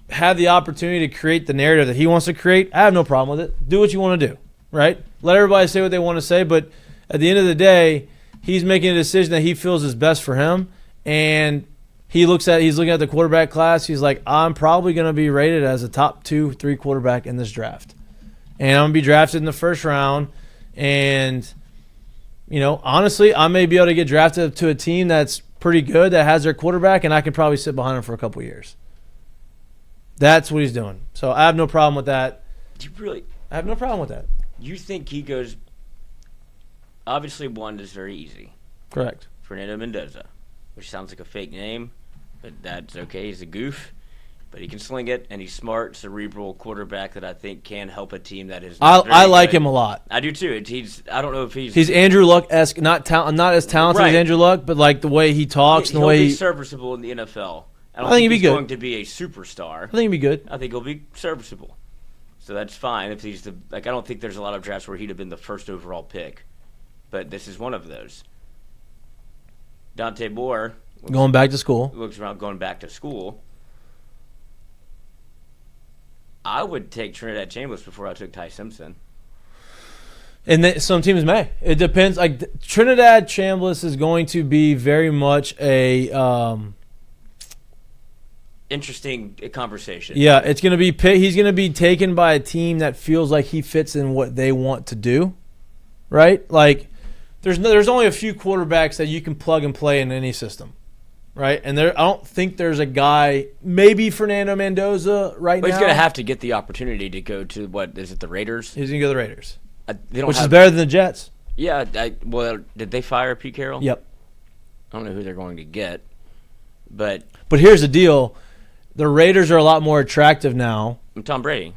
have the opportunity to create the narrative that he wants to create, I have no problem with it. Do what you want to do, right? Let everybody say what they want to say, but at the end of the day, he's making a decision that he feels is best for him, and he's looking at the quarterback class. He's like, I'm probably going to be rated as a top 2-3 quarterback in this draft, and I'm going to be drafted in the first round, And, honestly, I may be able to get drafted to a team that's pretty good that has their quarterback, and I can probably sit behind him for a couple years. That's what he's doing. So I have no problem with that. I have no problem with that. You think he goes? Obviously, one is very easy. Correct. Fernando Mendoza, which sounds like a fake name, but that's okay. He's a goof, but he can sling it, and he's smart, cerebral quarterback that I think can help a team that is. I like him a lot. I do too. I don't know if he's Andrew Luck-esque, not as talented as Andrew Luck, but like the way he talks and the way he's serviceable in the NFL. I don't think think he'd be he's good. going to be a superstar. I think he'd be good. I think he'll be serviceable. So that's fine if he's I don't think there's a lot of drafts where he'd have been the first overall pick, but this is one of those. Dante Moore going back to school. Looks around going back to school. I would take Trinidad Chambliss before I took Ty Simpson. And some teams may. It depends. Like Trinidad Chambliss is going to be very much a interesting conversation. Yeah, it's going to be. He's going to be taken by a team that feels like he fits in what they want to do, right? Like there's only a few quarterbacks that you can plug and play in any system, right? And I don't think there's a guy. Maybe Fernando Mendoza now. He's going to have to get the opportunity to go to what is it? The Raiders. He's going to go to the Raiders, which is better than the Jets. Yeah. Did they fire Pete Carroll? Yep. I don't know who they're going to get, but here's the deal. The Raiders are a lot more attractive now. Tom Brady.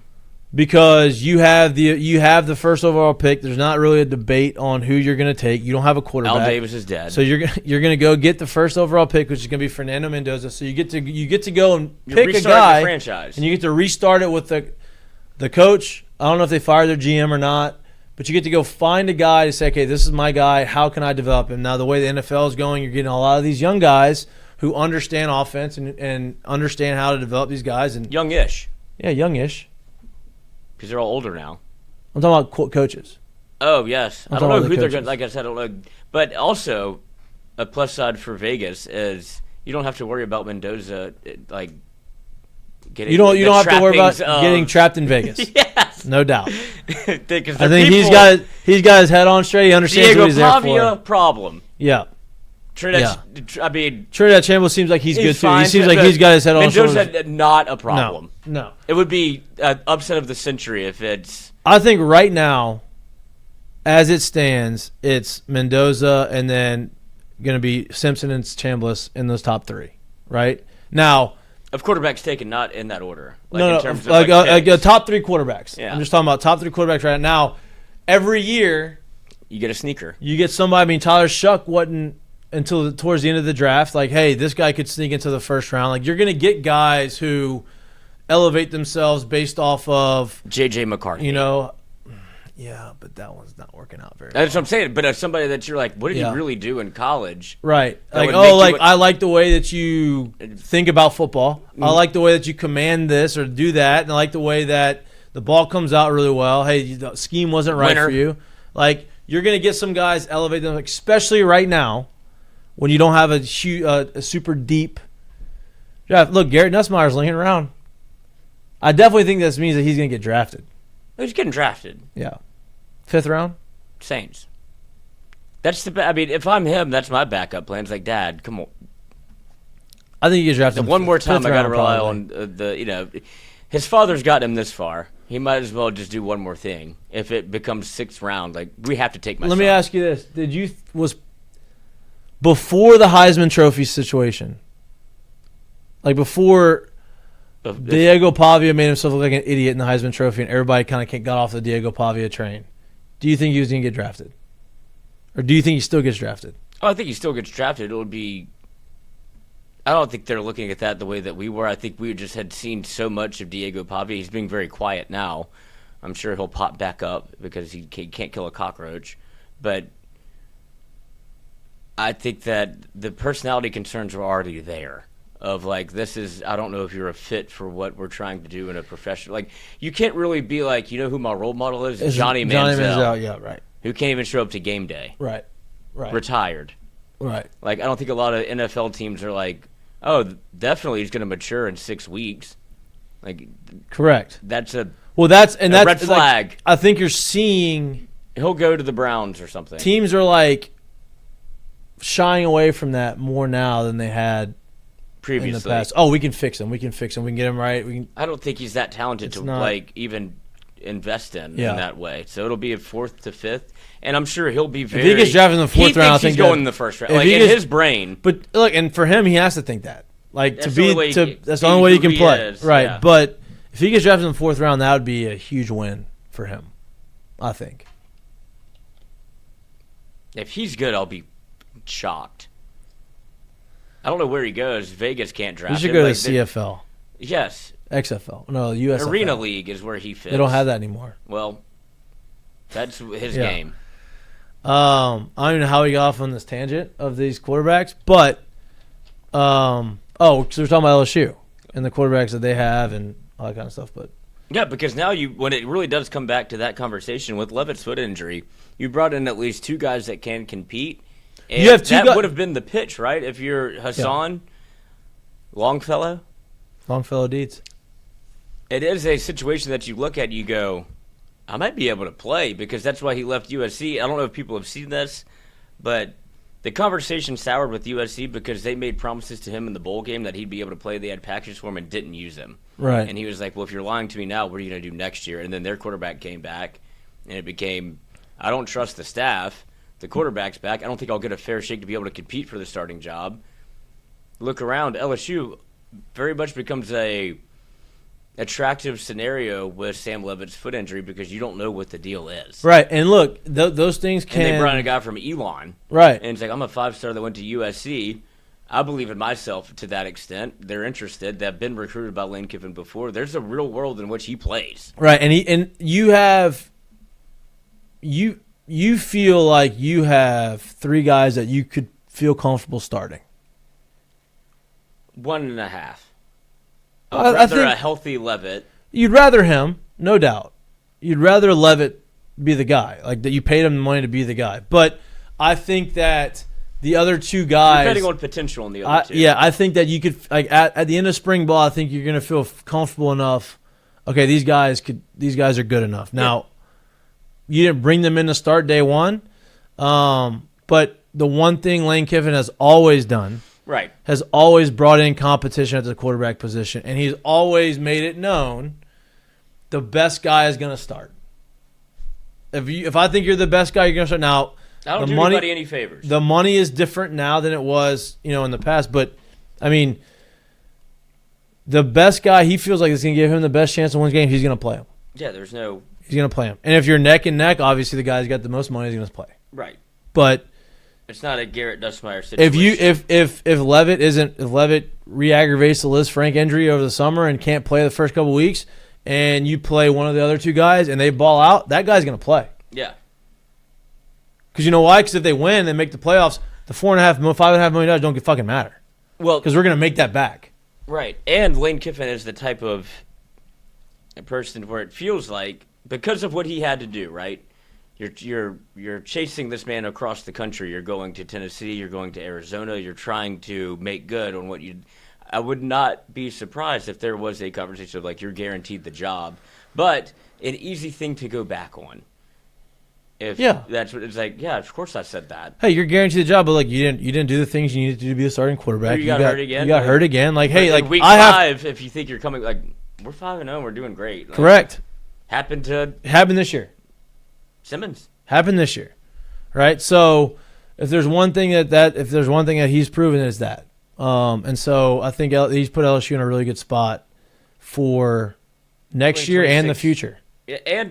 Because you have the first overall pick. There's not really a debate on who you're going to take. You don't have a quarterback. Al Davis is dead. So you're going to go get the first overall pick, which is going to be Fernando Mendoza. So you get to go and pick a guy, the franchise. And you get to restart it with the coach. I don't know if they fired their GM or not, but you get to go find a guy to say, okay, this is my guy. How can I develop him? Now the way the NFL is going, you're getting a lot of these young guys who understand offense and understand how to develop these guys. And youngish. Yeah, youngish. Because they're all older now. I'm talking about coaches. Oh, yes. I don't know who they're going to, like I said, I don't know. But also, a plus side for Vegas is you don't have to worry about Mendoza, getting You don't have to worry about getting trapped in Vegas. Yes. No doubt. I think he's got his head on straight. He understands Diego what he's there Pavia for. problem. Yeah. Trinidad Chambliss seems like he's good too. Fine, he seems like he's got his head on shoulders. Mendoza, not a problem. No. It would be an upset of the century if it's... I think right now, as it stands, it's Mendoza and then going to be Simpson and Chambliss in those top three, right? Now... Of quarterbacks taken, not in that order. In terms of top three quarterbacks. Yeah. I'm just talking about top three quarterbacks right now. Every year... You get a sneaker. You get somebody... I mean, Tyler Shuck wasn't... until towards the end of the draft, like, hey, this guy could sneak into the first round. Like, you're going to get guys who elevate themselves based off of J.J. McCarthy. Yeah, but that one's not working out very well. That's what I'm saying. But as somebody that you're like, what did you really do in college? Right. I like the way that you think about football. I like the way that you command this or do that. And I like the way that the ball comes out really well. Hey, the scheme wasn't right for you. Like, you're going to get some guys elevate them, especially right now, when you don't have a super deep draft. Look, Garrett Nussmeier's laying around. I definitely think this means that he's going to get drafted. He's getting drafted. Yeah. 5th round? Saints. That's I mean, if I'm him, that's my backup plan. It's like, Dad, come on. I think he gets drafted. One more time, I got to rely on his father's got him this far. He might as well just do one more thing. If it becomes 6th round, like, we have to take my son. Let me ask you this. Before the Heisman Trophy situation, like before Diego Pavia made himself look like an idiot in the Heisman Trophy and everybody kind of got off the Diego Pavia train, do you think he was going to get drafted? Or do you think he still gets drafted? Oh, I think he still gets drafted. It would be... I don't think they're looking at that the way that we were. I think we just had seen so much of Diego Pavia. He's being very quiet now. I'm sure he'll pop back up because he can't kill a cockroach. But... I think that the personality concerns were already there. Of like, I don't know if you're a fit for what we're trying to do in a professional. Like, you can't really be like, you know who my role model is? Johnny Manziel. Yeah, right. Who can't even show up to game day. Right. Retired. Right. Like, I don't think a lot of NFL teams are like, oh, definitely he's going to mature in 6 weeks. Like, correct. That's a red flag. Like, I think you're seeing He'll go to the Browns or something. teams are like shying away from that more now than they had Previously. in the past. Oh, we can fix him. We can get him right. We can. I don't think he's that talented It's to not- like even invest in Yeah. that way. So it'll be a 4th to 5th, and I'm sure he'll be very. he gets drafted in the fourth he round, I thinks he's think going that- in the first round. if Like he in gets- his brain. But look, and for him, he has to think that. Like That's the only way that's the be only way he who can he play, is, right? yeah. But if he gets drafted in the fourth round, that would be a huge win for him. I think. If he's good, I'll be shocked. I don't know where he goes. Vegas can't draft He should him. go Like, to they- CFL, Yes, XFL, no USFL. Arena League is where he fits. They don't have that anymore. Well, that's his Yeah. game. I don't even know how we got off on this tangent of these quarterbacks, but because we're talking about LSU and the quarterbacks that they have and all that kind of stuff. But Yeah, because now when it really does come back to that conversation with Leavitt's foot injury, you brought in at least two guys that can compete. And You have two that guy- would have been the pitch, right? If you're Husan Longfellow, Longfellow Deeds. it is a situation that you look at, you go, I might be able to play, because that's why he left USC. I don't know if people have seen this, but the conversation soured with USC because they made promises to him in the bowl game that he'd be able to play. They had packages for him and didn't use him. Right. And he was like, well, if you're lying to me now, what are you going to do next year? And then their quarterback came back, and it became, I don't trust the staff. The quarterback's back. I don't think I'll get a fair shake to be able to compete for the starting job. Look around. LSU very much becomes a attractive scenario with Sam Leavitt's foot injury because you don't know what the deal is. Right, and look, those things can. And they brought in a guy from Elon. Right. And it's like, I'm a 5-star that went to USC. I believe in myself to that extent. They're interested. They've been recruited by Lane Kiffin before. There's a real world in which he plays. Right, and you have you feel like you have three guys that you could feel comfortable starting. 1.5. I I'd rather think- a healthy Leavitt. You'd rather him, no doubt. You'd rather Leavitt be the guy, like that you paid him the money to be the guy. But I think that the other two guys, Depending on potential in the other two. yeah, I think that you could like at the end of spring ball. I think you're gonna feel comfortable enough. Okay, these guys are good enough. Now, you didn't bring them in to start day one, but the one thing Lane Kiffin has always done. Right. Has always brought in competition at the quarterback position, and he's always made it known the best guy is going to start. If I think you're the best guy, you're going to start. Now, I don't the do money, anybody any favors. the money is different now than it was, in the past. But I mean, the best guy he feels like is going to give him the best chance to win the game. He's going to play him. Yeah, there's no... He's going to play him. And if you're neck and neck, obviously the guy who's got the most money is going to play. Right. But It's not a Garrett Dustmeyer situation. if Leavitt re-aggravates the Liz Frank injury over the summer and can't play the first couple weeks, and you play one of the other two guys and they ball out, that guy's going to play. Yeah. Because you know why? Because if they win and make the playoffs, the $5.5 million don't fucking matter. Well, Because we're going to make that back. right. And Lane Kiffin is the type of a person where it feels like, because of what he had to do, right? You're chasing this man across the country. You're going to Tennessee. You're going to Arizona. You're trying to make good on what you. I would not be surprised if there was a conversation of like you're guaranteed the job, but an easy thing to go back on. If that's what it's like. Yeah, of course I said that. Hey, you're guaranteed the job, but like you didn't do the things you needed to do to be a starting quarterback. You got hurt again? You got hurt again. Like, hey, In like week I have 5, if you think you're coming, like we're 5-0, we're doing great. Like, correct. Happened to Happened this year. Simmons. Happened this year, right? So if there's one thing that he's proven, it's that. And so I think he's put LSU in a really good spot for next year and the 2026. future. Yeah,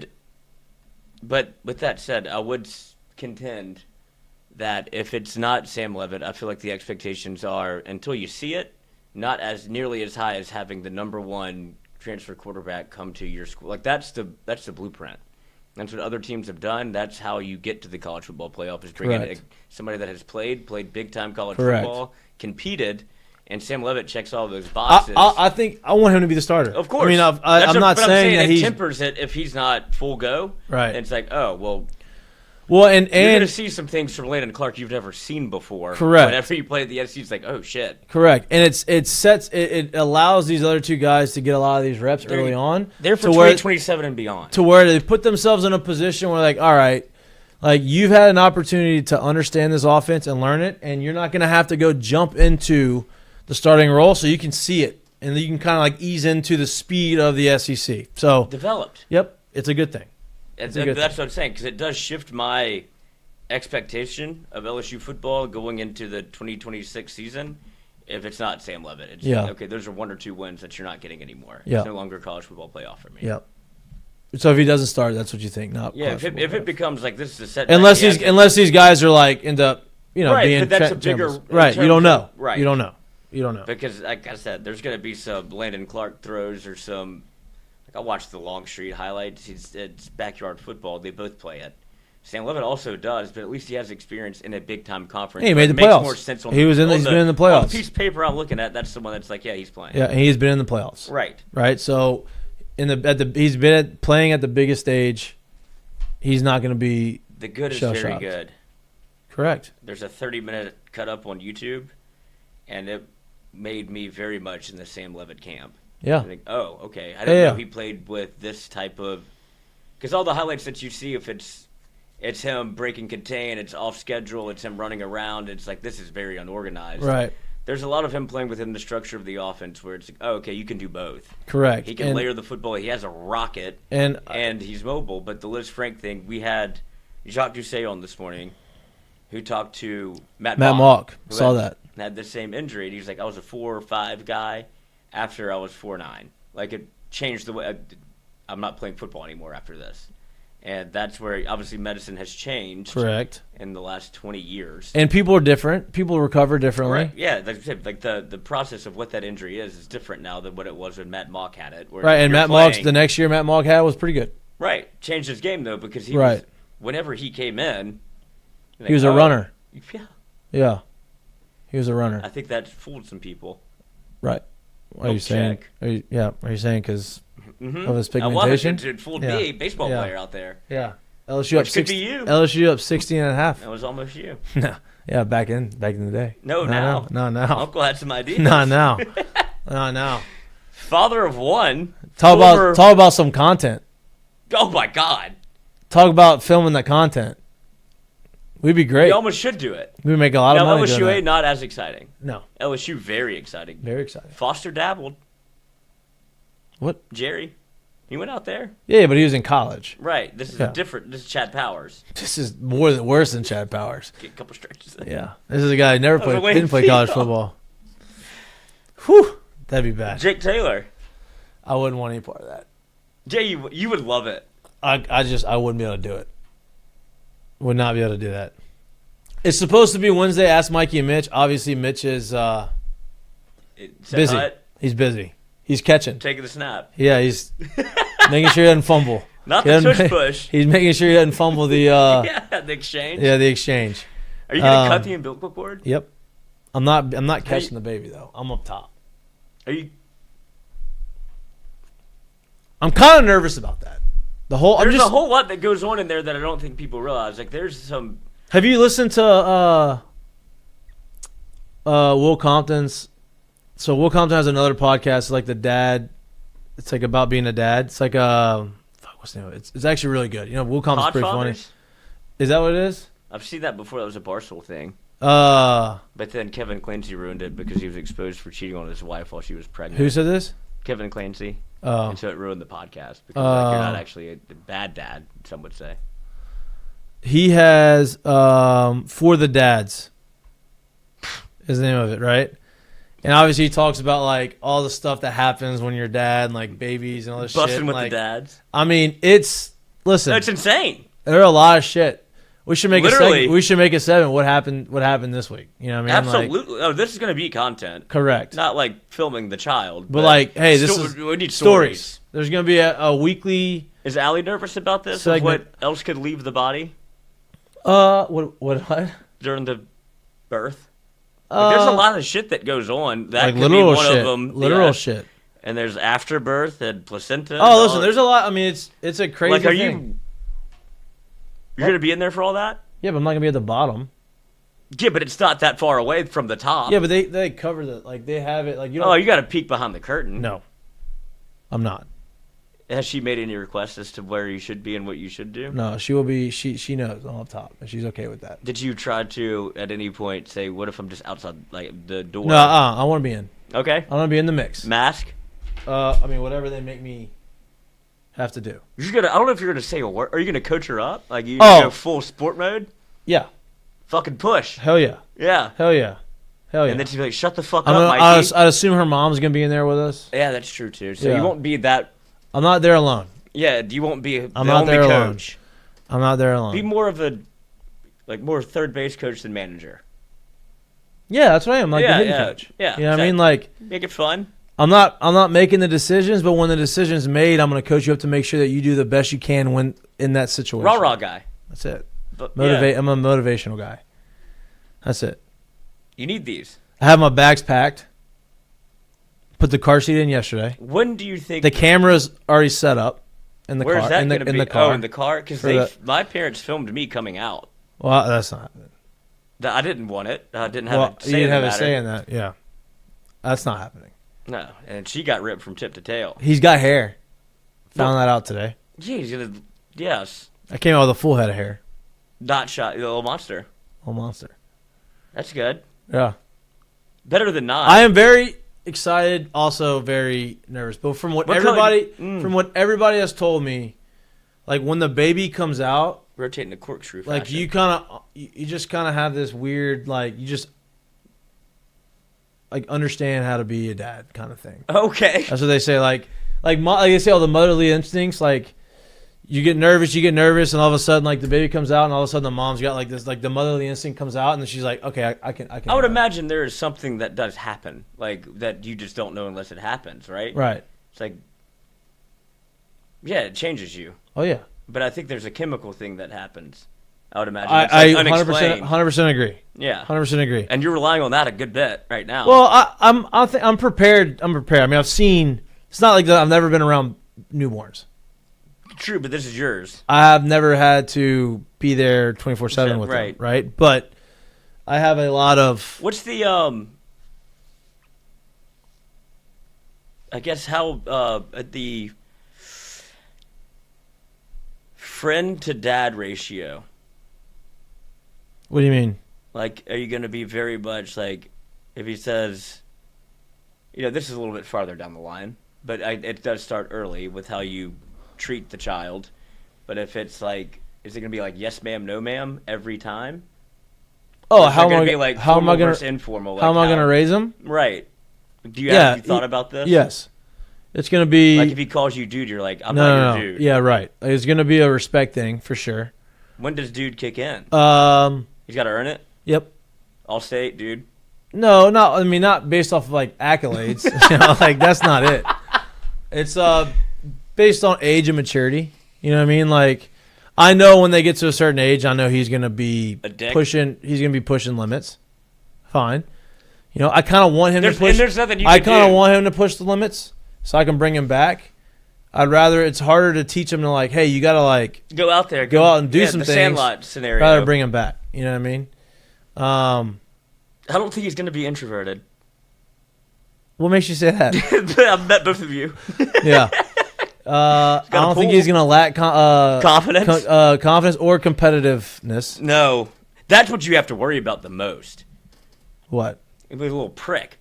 but with that said, I would contend that if it's not Sam Leavitt, I feel like the expectations are, until you see it, not as nearly as high as having the number one transfer quarterback come to your school. Like that's the blueprint. That's what other teams have done. That's how you get to the college football playoff, is bringing in somebody that has played big time college football, competed, and Sam Leavitt checks all those boxes. I think I want him to be the starter. Of course. I mean, I'm not saying that it he's tempers it if he's not full go. Right. And it's like, oh, well, and you're going to see some things from Landon Clark you've never seen before. Correct. Whenever you play at the SEC, it's like, oh, shit. correct, and it allows these other two guys to get a lot of these reps early on. They're for to where 2027 and beyond. to where they put themselves in a position where like, all right, Like, you've had an opportunity to understand this offense and learn it, and you're not going to have to go jump into the starting role, so you can see it, and you can kind of like ease into the speed of the SEC. So, Developed. yep, it's a good thing. That's what I'm saying, because it does shift my expectation of LSU football going into the 2026 season. If it's not Sam Leavitt, it's okay. Those are 1 or 2 wins that you're not getting anymore. Yeah. It's no longer college football playoff for me. Yep. So if he doesn't start, that's what you think, not Yeah, if it becomes like this is a setback, unless these guys are like end up right, being but that's a bigger right. You don't know. Right. You don't know. Because like I said, there's going to be some Landon Clark throws or some. Like I watched the Longstreet highlights. It's backyard football. They both play it. Sam Leavitt also does, but at least he has experience in a big time conference. He made the playoffs. More sense he's been in the playoffs. On the piece of paper I'm looking at, that's the one that's like, yeah, he's playing. Yeah, and he's been in the playoffs. Right. Right. So he's been playing at the biggest stage. He's not going to be the good is very good. Correct. There's a 30-minute cut up on YouTube, and it made me very much in the Sam Leavitt camp. Yeah. I think, oh, okay. I didn't know he played with this type of – because all the highlights that you see, if it's him breaking contain, it's off schedule, it's him running around, it's like this is very unorganized. Right. There's a lot of him playing within the structure of the offense where it's like, oh, okay, you can do both. Correct. He can layer the football. He has a rocket, and he's mobile. But the Liz Frank thing, we had Jacques Doucet on this morning, who talked to Matt Mock. Saw that. Had the same injury. And he was like, I was a 4 or 5 guy after I was 4'9". Like, it changed the way I'm not playing football anymore after this. And that's where, obviously, medicine has changed. Correct. In the last 20 years. And people are different. People recover differently. Right. Yeah, like the process of what that injury is different now than what it was when Matt Mock had it. Right, and the next year Matt Mock had was pretty good. Right. Changed his game, though, because he was, whenever he came in. He was a runner. Yeah. Yeah. He was a runner. I think that fooled some people. Right. Are you saying? Are you saying because of his pigmentation? It fooled me, baseball player out there. Yeah. LSU Which could be you. LSU up 16.5. That was almost you. No. Yeah, back in the day. No, now. No, now. Uncle had some ideas. Not now. Not now. Father of one. Talk about some content. Oh my God. Talk about filming the content. We'd be great. We almost should do it. We'd make a lot of money. LSU not as exciting. No. LSU very exciting. Very exciting. Foster dabbled. What? Jerry. He went out there. Yeah, but he was in college. Right. This is different. This is Chad Powers. This is worse than Chad Powers. Get a couple stretches in. Yeah. This is a guy who didn't play college football. Whew. That'd be bad. Jake Taylor. I wouldn't want any part of that. Jay, you would love it. I wouldn't be able to do it. Would not be able to do that. It's supposed to be Wednesday. Ask Mikie and Mitch. Obviously, Mitch is busy. He's busy. He's catching. Taking the snap. Yeah, he's making sure he doesn't fumble. Not the tush push. He's making sure he doesn't fumble the the exchange. Yeah, the exchange. Are you gonna cut the umbilical cord? Yep. I'm not catching the baby though. I'm up top. Are you? I'm kind of nervous about that. There's a whole lot that goes on in there that I don't think people realize. Like, there's some. Have you listened to Will Compton's? So Will Compton has another podcast, it's like the dad. It's like about being a dad. It's like what's the name of it? It's actually really good. You know, Will Compton's pretty funny. Is that what it is? I've seen that before. That was a Barstool thing. But then Kevin Clancy ruined it because he was exposed for cheating on his wife while she was pregnant. Who said this? Kevin Clancy. Oh. And so it ruined the podcast because you're not actually a bad dad, some would say. He has For the Dads is the name of it, right? And obviously he talks about like all the stuff that happens when you're a dad and like babies and all this shit. Busting with like, the dads. I mean, listen. No, it's insane. There are a lot of shit. We should make Literally. We should make a segment. What happened this week? You know what I mean? Absolutely. This is going to be content. Correct. Not like filming the child. But like, hey, we need stories. There's going to be a weekly. Is Allie nervous about this? Segment. Of what else could leave the body? What? During the birth? Like, there's a lot of shit that goes on. That like could be one shit. of them. Literal shit. And there's afterbirth and placenta. Oh, listen, there's a lot. I mean, it's a crazy thing. You're going to be in there for all that? Yeah, but I'm not going to be at the bottom. Yeah, but it's not that far away from the top. Yeah, but they cover they have it like you. You got to peek behind the curtain. No, I'm not. Has she made any requests as to where you should be and what you should do? No, she will be. She knows I'm up top, and she's okay with that. Did you try to at any point say, "What if I'm just outside like the door"? No, I want to be in. Okay. I want to be in the mix. Mask. I mean, whatever they make me have to do. You're gonna. I don't know if you're gonna say a word. Are you gonna coach her up? Like you Oh. go full sport mode? Yeah. Fucking push. Hell yeah. Yeah. Hell yeah. Hell yeah. And then she'd be like, "Shut the fuck I'm up, gonna, Mikey." I'd assume her mom's gonna be in there with us. Yeah, that's true too. So Yeah. you won't be that. I'm not there alone. Yeah, you won't be the I'm not only there alone. coach. I'm not there alone. Be more of a, like more third base coach than manager. Yeah, that's what I am. Like Yeah, the hitting yeah, coach. yeah, You know what I mean? Like Make it fun. I'm not making the decisions, but when the decision's made, I'm gonna coach you up to make sure that you do the best you can when in that situation. Rah rah guy. That's it. But, Motivate. yeah, I'm a motivational guy. That's it. you need these. I have my bags packed. Put the car seat in yesterday. When do you think? The camera's already set up in the Where's car. that in the, gonna in be? the car. Oh, in the car. Because For my parents filmed me coming out. Well, that's not happening. I didn't want it. I didn't have Well, a you say didn't in the have a matter. say in that. Yeah, that's not happening. No, and she got ripped from tip to tail. He's got hair. Found Well- that out today. Yeah, he's gonna. Yes, I came out with a full head of hair. not shot. The little monster. Oh, monster. That's good. Yeah. Better than not. I am very excited, also very nervous. But from what What everybody color- from what everybody has told me, like when the baby comes out, rotating the corkscrew. like fashion. you just kind of have this weird like you just like understand how to be a dad kind of thing. Okay. That's what they say. Like they say all the motherly instincts. Like you get nervous, and all of a sudden like the baby comes out, and all of a sudden the mom's got like this like the motherly instinct comes out, and then she's like, okay, I can. I would imagine there is something that does happen, like that you just don't know unless it happens, right? Right. It's like, yeah, it changes you. Oh yeah. But I think there's a chemical thing that happens. I would imagine. I It's like 100% unexplained. agree. Yeah. 100% agree. And you're relying on that a good bit right now. Well, I'm prepared. I'm prepared. I mean, I've seen. It's not like that. I've never been around newborns. True, but this is yours. I've never had to be there 24/7 with Right. them, right? But I have a lot of. What's the I guess how the friend to dad ratio? What do you mean? Like, are you going to be very much like, if he says, this is a little bit farther down the line, but it does start early with how you treat the child. But if it's like, is it going to be like yes ma'am, no ma'am every time? Oh, Or is how it am I be like how am I formal gonna versus informal? how am I gonna raise them? Right. Do you Yeah, have you thought about this? Yes, it's gonna be. Like if he calls you dude, you're like, I'm no, not no, your dude. Yeah, right. It's gonna be a respect thing for sure. When does dude kick in? He's got to earn it. Yep. All state, dude. No, not based off of like accolades. Like that's not it. It's based on age and maturity. You know what I mean? Like I know when they get to a certain age, I know he's gonna be A dick? pushing. He's gonna be pushing limits. Fine. I kind of want him to push. And there's nothing you I can kind of do. want him to push the limits so I can bring him back. I'd rather it's harder to teach him to like, hey, you gotta like Go out there. go out and do some the things. Sandlot scenario. rather bring him back. You know what I mean? I don't think he's going to be introverted. What makes you say that? I've met both of you. Yeah. I don't think pull. he's gonna lack Confidence? confidence or competitiveness. No. That's what you have to worry about the most. What? He's a little prick.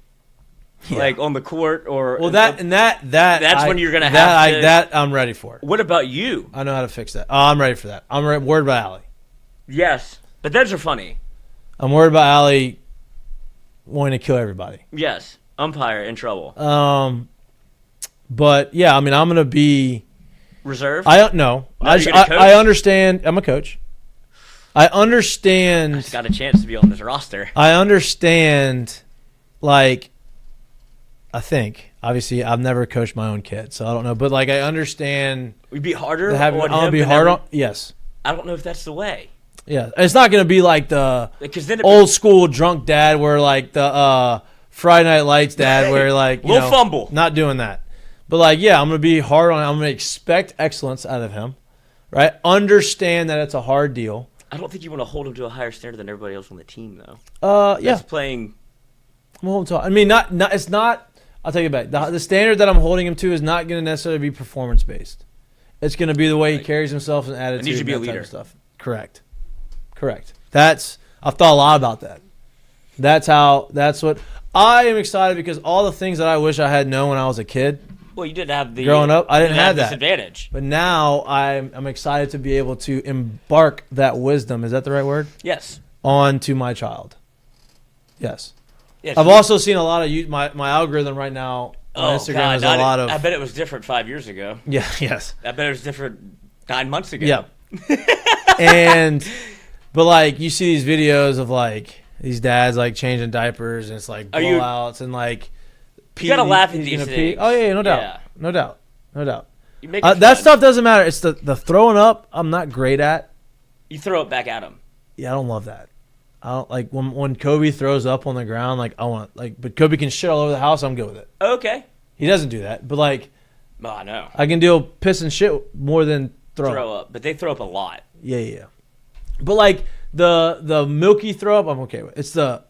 Yeah. Like on the court or... Well, that's when you're gonna have to- that I'm ready for. What about you? I know how to fix that. Oh, I'm ready for that. I'm worried about Allie. Yes. But those are funny. I'm worried about Allie wanting to kill everybody. Yes. Umpire in trouble. But yeah, I mean, I'm gonna be. Reserve? I don't know. No, you're gonna coach? I understand. I'm a coach. I understand. He's got a chance to be on this roster. I understand. Like, I think obviously I've never coached my own kid, so I don't know. But like, I understand. We'd be harder To have, on I'm gonna him be than hard every- on. Yes. I don't know if that's the way. Yeah. It's not gonna be like the Because then it old school drunk dad, where like the Friday Night Lights dad, where like you Little know, fumble. Not doing that. But like, yeah, I'm gonna be hard on. I'm gonna expect excellence out of him, right? Understand that it's a hard deal. I don't think you want to hold him to a higher standard than everybody else on the team, though. Yeah, That's playing. I'm holding to. I mean, not. It's not. I'll take it back. The standard that I'm holding him to is not going to necessarily be performance based. It's going to be the way he carries himself and attitude. It needs to be a and that type leader. of stuff. Correct. I've thought a lot about that. That's what I am excited because all the things that I wish I had known when I was a kid. Well, you didn't have the growing up. I didn't have that disadvantage. But now I'm excited to be able to embark that wisdom. Is that the right word? Yes. Onto my child. Yes. Yes. I've also seen a lot of my algorithm right now on Instagram is a lot of. I bet it was different 5 years ago. Yeah. Yes. I bet it was different 9 months ago. Yeah. But like you see these videos of like these dads like changing diapers and it's like blowouts and like. You gotta laugh at these things. Oh yeah, no doubt, Yeah. no doubt. You make That stuff doesn't matter. It's the throwing up. I'm not great at. You throw it back at him. Yeah, I don't love that. I don't like when Kobe throws up on the ground. Like I want but Kobe can shit all over the house. I'm good with it. Okay. He doesn't do that, but like. Oh, I know. I can deal piss and shit more than throw up. But they throw up a lot. Yeah. But like the milky throw up, I'm okay with. It's the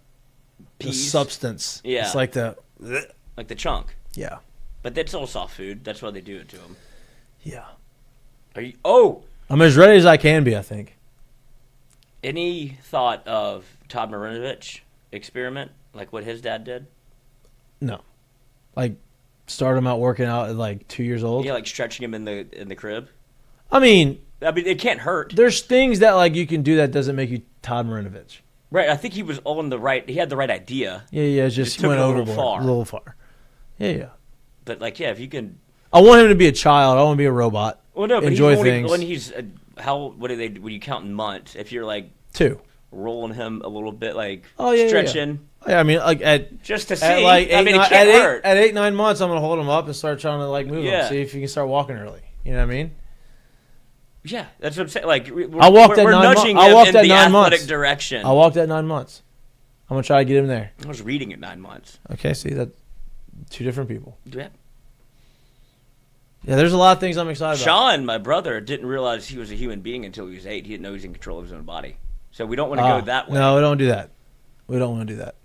substance. Yeah. It's like the chunk. Yeah. But that's all soft food. That's why they do it to them. Yeah. Are you? Oh. I'm as ready as I can be. I think. Any thought of Todd Marinovich experiment like what his dad did? No. Like start him out working out at like 2 years old. Yeah, like stretching him in the crib. I mean, it can't hurt. There's things that like you can do that doesn't make you Todd Marinovich. Right. I think he was on the right. He had the right idea. Yeah. Just took went it a overboard. little far. Yeah. But like, yeah, if you can. I want him to be a child. I want him to be a robot. Well, no, but enjoy he's things. When he's what do they when you count in months? If you're like 2. rolling him a little bit, like stretching. Yeah, I mean, like just to see. At like it can't hurt. At 8-9 months, I'm gonna hold him up and start trying to like move him, see if he can start walking early. You know what I mean? Yeah, that's what I'm saying. Like I walked at we're 9 nudging months. I him walked in at the 9 athletic months. direction. I walked at 9 months. I'm gonna try to get him there. I was reading at 9 months. Okay, see that 2 different people. Yeah. Yeah, there's a lot of things I'm excited about. Sean, my brother, didn't realize he was a human being until he was 8. He didn't know he was in control of his own body. So we don't want to go that way. No, we don't do that. We don't want to do that.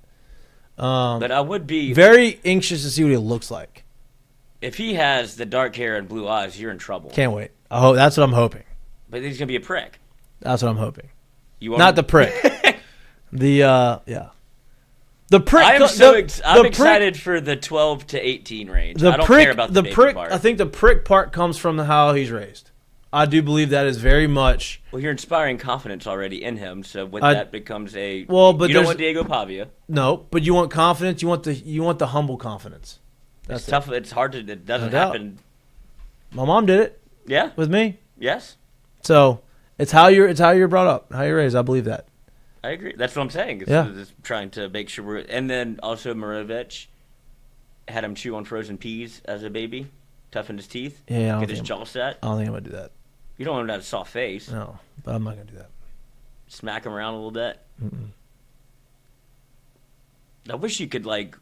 But I would be very anxious to see what he looks like. If he has the dark hair and blue eyes, you're in trouble. Can't wait. I hope that's what I'm hoping. But he's gonna be a prick. That's what I'm hoping. You want not the prick. The prick. I'm excited for the 12 to 18 range. I don't care about the prick part. I think the prick part comes from how he's raised. I do believe that is very much. Well, you're inspiring confidence already in him, so when that becomes a but you don't want Diego Pavia. No, but you want confidence. You want the humble confidence. That's tough. It's hard to. It doesn't happen. My mom did it. Yeah. With me. Yes. So it's how you're brought up, how you're raised. I believe that. I agree. That's what I'm saying. It's trying to make sure and then also Marinovich had him chew on frozen peas as a baby, toughen his teeth, get his jaw set. I don't think I'm gonna do that. You don't want him to have a soft face. No, but I'm not gonna do that. Smack him around a little bit. Mm-mm. I wish you could like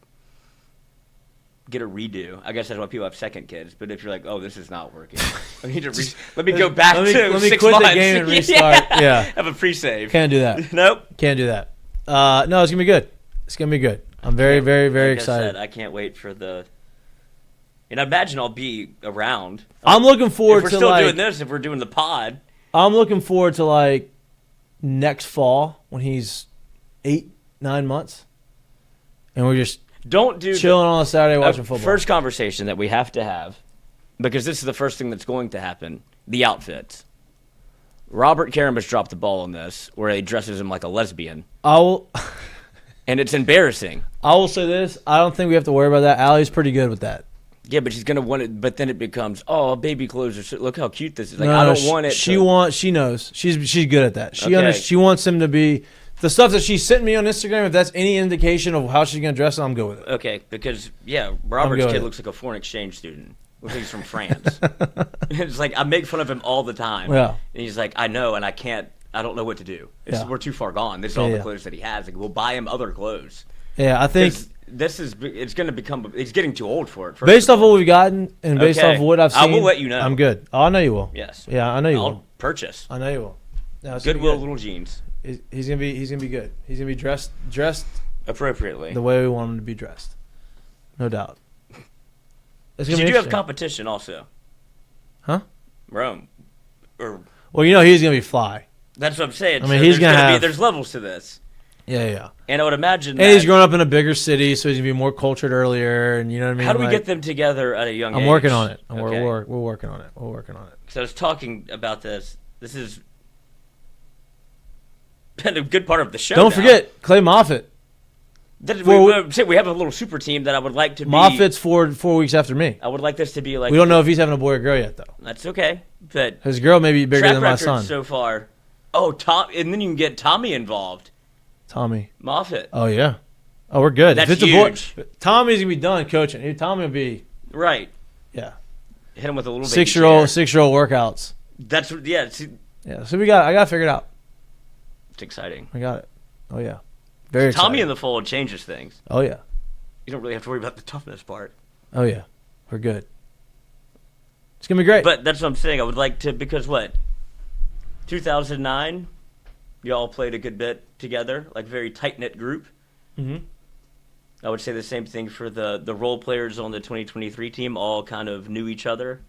get a redo. I guess that's why people have second kids. But if you're like, oh, this is not working, I need to let me go back to 6 quit months. The game and restart. Yeah. Have a pre-save. Can't do that. Nope. Can't do that. No, it's gonna be good. It's gonna be good. I'm very, very, very excited. I can't wait for the. And I imagine I'll be around. I'm looking forward to. to If we're still doing this, if we're doing the pod. I'm looking forward to like next fall when he's 8-9 months, and we're just chilling on a Saturday watching football. First conversation that we have to have, because this is the first thing that's going to happen: the outfits. Robert Karamas dropped the ball on this, where he dresses him like a lesbian. And it's embarrassing. I will say this: I don't think we have to worry about that. Allie's pretty good with that. Yeah, but she's gonna want it. But then it becomes, oh, baby clothes are. So, look how cute this is. Like I don't want it. She knows. She's good at that. She wants him to be the stuff that she sent me on Instagram. If that's any indication of how she's gonna dress, I'm good with it. Okay, because Robert's kid looks like a foreign exchange student. Looks like he's from France. It's like I make fun of him all the time. Yeah, and he's like, I know, and I can't. I don't know what to do. We're too far gone. This is all the clothes that he has. Like, we'll buy him other clothes. Yeah, I think. It's going to become. He's getting too old for it. Based off what we've gotten and based off what I've seen, I will let you know. I'm good. Oh, I know you will. Yes. Yeah, I know you I'll will. Purchase. I know you will. No, Goodwill little jeans. He's gonna be good. He's gonna be dressed appropriately the way we want him to be dressed. No doubt. It's You gonna be do have interesting. competition also. Huh? Rome. Or Well, he's gonna be fly. that's what I'm saying. I mean, So he's there's gonna have- there's levels to this. Yeah. And I would imagine And that, he's growing up in a bigger city, so he's gonna be more cultured earlier, and you know what I mean. how do we Like, get them together at a young age? I'm working on it. Okay. We're working on it. We're working on it. So I was talking about this. This has been a good part of the show. Don't now. forget Clay Moffitt. That Well, we have a little super team that I would like to be. Moffitt's 4 weeks after me. I would like this to be like. We don't know if he's having a boy or girl yet, though. That's okay, but His girl may be bigger track than my record son. so far. Oh, Tom, and then you can get Tommy involved. Tommy. Moffitt, Oh yeah. Oh, we're good. That's if it's huge. a boy, Tommy's gonna be done coaching. Tommy will be right? yeah. Hit him with a little 6-year-old workouts. That's yeah. It's Yeah. So I got to figure it out. exciting. I got it. Oh yeah. Very exciting. Tommy in the fold changes things. Oh yeah. You don't really have to worry about the toughness part. Oh yeah. We're good. It's gonna be great. But that's what I'm saying. I would like to, because what? 2009, you all played a good bit together, like very tight knit group. Mhm. I would say the same thing for the role players on the 2023 team. All kind of knew each other,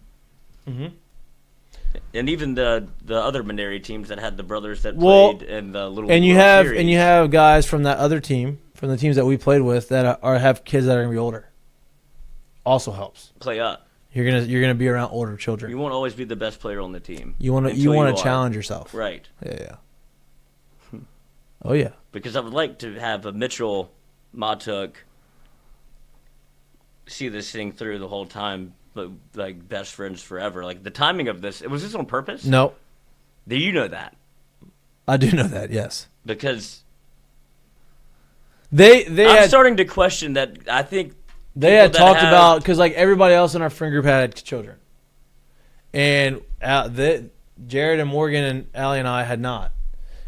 Mhm. and even the other Minari teams that had the brothers that Well, played in the little. And you World have Series. guys from that other team, from the teams that we played with, that have kids that are gonna be older. Also helps. play up. You're gonna be around older children. You won't always be the best player on the team. You want until to are. challenge yourself. Right? Yeah. Oh yeah. Because I would like to have a Mitchell, Mahtook, see this thing through the whole time, but like best friends forever. Like the timing of this, was this on purpose? No, Do you know that? I do know that. Yes. Because They I'm had starting to question that. I think they had people that talked have- about, because like everybody else in our friend group had children, and Jared and Morgan and Allie and I had not,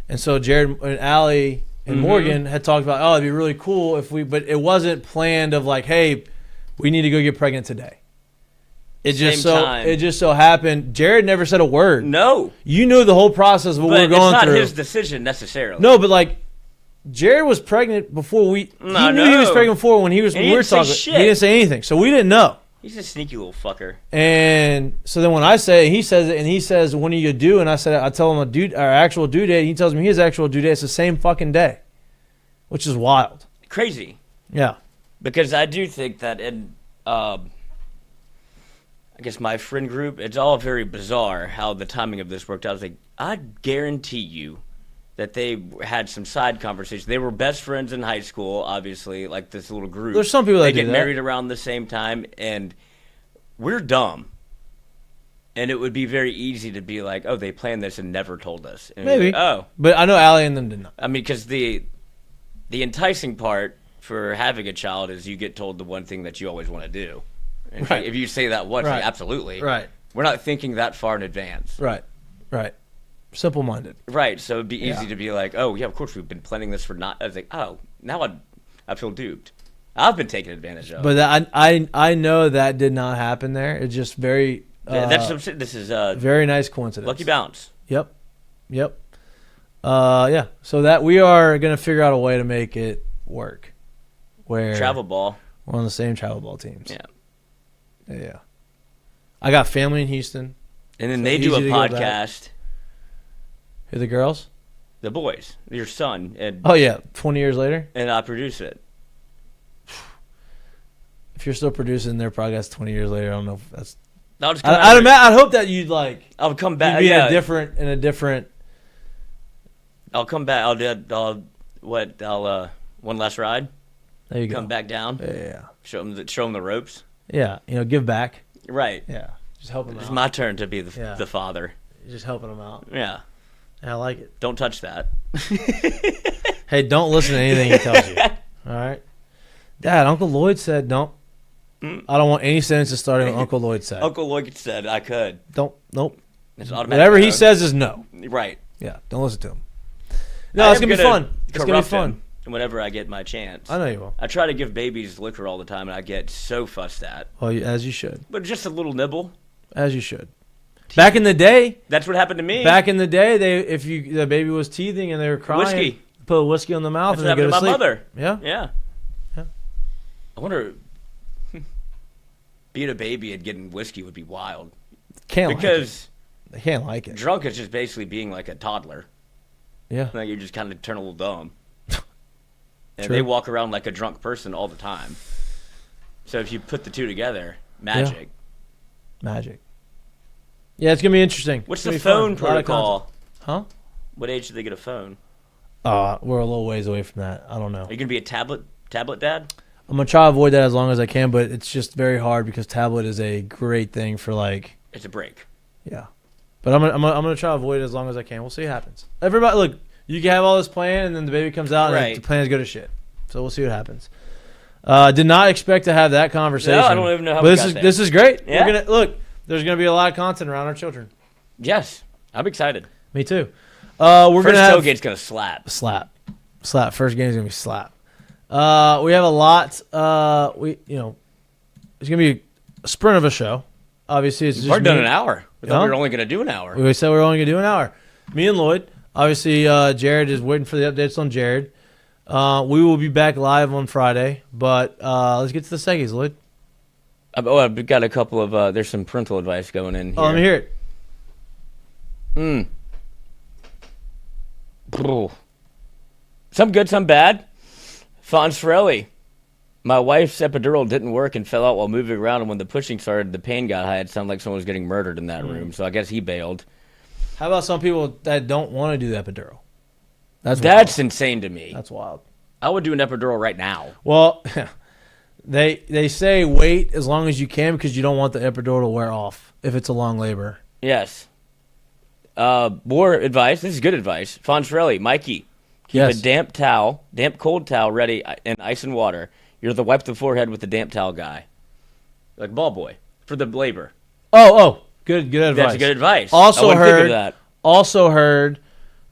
and so Jared and Allie and Mhm. Morgan had talked about, oh, it'd be really cool if we, but it wasn't planned of like, hey, we need to go get pregnant today. It just so happened. Jared never said a word. no, You knew the whole process of what but we were it's going not through. his decision necessarily. No, but like Jared was pregnant before we. No, he knew he was no. pregnant before when he was. And We he were didn't say talking. shit. He didn't say anything, so we didn't know. He's a sneaky little fucker. And so then when I say, he says it, and he says, "When are you due?" And I said, I tell him our actual due date. He tells me his actual due date is the same fucking day, which is wild. Crazy. Yeah. Because I do think that in, I guess my friend group, it's all very bizarre how the timing of this worked out. I was like, I guarantee you that they had some side conversations. They were best friends in high school, obviously, like this little group. There's some people that they do get that. married around the same time, and we're dumb. And it would be very easy to be like, oh, they planned this and never told us. And Maybe. like, oh. But I know Allie and them did not. I mean, because the enticing part for having a child is you get told the one thing that you always want to do. And Right. if you say that once, Right. like, absolutely. Right. We're not thinking that far in advance. Right. Simple-minded. Right. So it'd be easy Yeah. to be like, oh, yeah, of course we've been planning this for not. I was like, oh, now I feel duped. I've been taken advantage of. But I know that did not happen there. It's just very. That's what I'm saying. This is very nice coincidence. lucky bounce. Yep. Yeah. So that we are gonna figure out a way to make it work. Where Travel ball. we're on the same travel ball teams. Yeah. Yeah. I got family in Houston. And then So they do a easy to go back. podcast. Who the girls? The boys, your son, and Oh yeah, 20 years later. I produce it. If you're still producing their podcast 20 years later, I don't know if that's. I'll just come out here. I'd hope that you'd like. I'll come You'd back. be Yeah. in a different. I'll come back. I'll one last ride. There you go. Come back down. Yeah. Show them the ropes. Yeah. Give back. Right. Yeah. Just help them It's out. my turn to be Yeah. the father. Just helping them out. Yeah. I like it. Don't touch that. Hey, don't listen to anything he tells you. All right. Dad, Uncle Lloyd said don't. I don't want any sentences starting with Uncle Lloyd said. Uncle Lloyd said I could. Don't. Nope. It's automatic. Whatever he no. says is no. Right. Yeah. Don't listen to him. No, it's gonna be fun. It's gonna be corrupt fun. him whenever I get my chance. I know you will. I try to give babies liquor all the time, and I get so fussed at. Well, as you should. But just a little nibble. As you should. Back in the day, That's what happened to me. the baby was teething and they were crying, Whiskey. put whiskey on the mouth That's what and they happened go to to my sleep. mother. Yeah. Yeah. Yeah. I wonder. being a baby and getting whiskey would be wild. Can't Because like it. They can't like it. drunk is just basically being like a toddler. Yeah. Like you just kind of turn a little dumb. And True. they walk around like a drunk person all the time. So if you put the two together, magic. Magic. Yeah, it's gonna be interesting. What's It's the gonna be phone fun. A lot of protocol? content. Huh? What age do they get a phone? We're a little ways away from that. I don't know. Are you gonna be a tablet dad? I'm gonna try to avoid that as long as I can, but it's just very hard because tablet is a great thing for like. It's a break. Yeah. But I'm gonna try to avoid it as long as I can. We'll see what happens. Everybody, look, you can have all this plan, and then the baby comes out, Right. and the plans go to shit. So we'll see what happens. Did not expect to have that conversation. No, I don't even know how but we this got is there. this is great. Yeah. We're gonna look. There's gonna be a lot of content around our children. Yes, I'm excited. Me too. We're First gonna have tailgate's gonna slap. slap. First game's gonna be slap. We have a lot. It's gonna be a sprint of a show. Obviously, it's just We're done me. an hour. We thought we were only gonna do an hour. We said we were only gonna do an hour. Me and Lloyd. Obviously, Jared is waiting for the updates on Jared. We will be back live on Friday, but let's get to the seggies, Lloyd. I've got a couple of. There's some parental advice going in here. Oh, let me hear it. Some good, some bad. Fonzarelli. My wife's epidural didn't work and fell out while moving around, and when the pushing started, the pain got high. It sounded like someone was getting murdered in that room, so I guess he bailed. How about some people that don't want to do the epidural? That's wild. insane to me. That's wild. I would do an epidural right now. Well, they say wait as long as you can because you don't want the epidural to wear off if it's a long labor. Yes. More advice. This is good advice. Fonzarelli, Mikey. Keep Yes. a damp cold towel ready and ice and water. You're the wipe the forehead with the damp towel guy. Like ball boy for the labor. Oh, good advice. That's good advice. Also I wouldn't heard think of that. Also heard,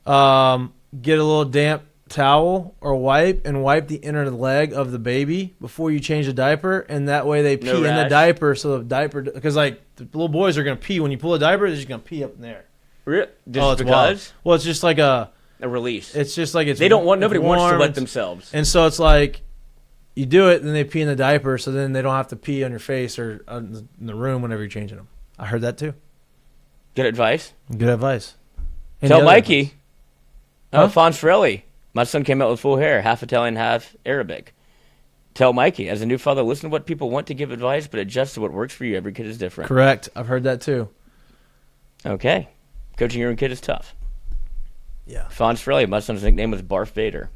get a little damp towel or wipe and wipe the inner leg of the baby before you change the diaper, and that way they pee No in the rash. diaper. So the diaper, because like the little boys are gonna pee when you pull a diaper, they're just gonna pee up in there. Just It's because wild. Well, it's just like a release. it's They don't want. Nobody wants to warm, wet it's- themselves. And so it's like you do it, then they pee in the diaper, so then they don't have to pee on your face or in the room whenever you're changing them. I heard that too. Good advice. Good advice. Any Tell other Mikey. advice? Huh? Fonzarelli. My son came out with full hair, half Italian, half Arabic. Tell Mikey, as a new father, listen to what people want to give advice, but adjust to what works for you. Every kid is different. Correct. I've heard that too. Okay. Coaching your own kid is tough. Yeah. Fonzarelli, my son's nickname was Barf Vader.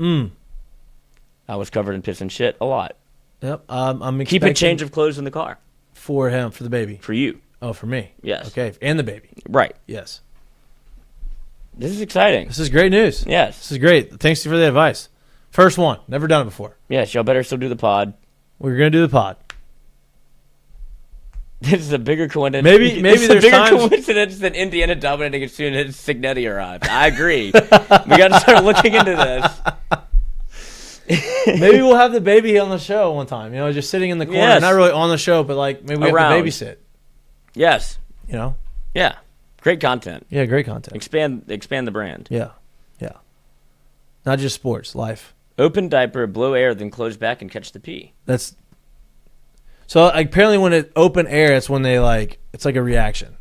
I was covered in piss and shit a lot. Yep. I'm Keep a expecting change of clothes in the car. for him, for the baby. For you. Oh, for me. Yes. Okay. And the baby. Right. Yes. This is exciting. This is great news. Yes. This is great. Thanks for the advice. First one. Never done it before. Yes, y'all better still do the pod. We're gonna do the pod. This is a bigger coincidence. Maybe This is there's a bigger times- coincidence than Indiana dominating as soon as Signetti arrived. I agree. We got to start looking into this. Maybe we'll have the baby on the show one time. You know, just sitting in the corner, Yes. not really on the show, but like maybe we Around. have to babysit. Yes. You know. Yeah. Great content. Yeah. Great content. Expand the brand. Yeah. Yeah. Not just sports. Life. Open diaper, blow air, then close back and catch the pee. That's. So apparently, when it's open air, it's when they like. It's like a reaction.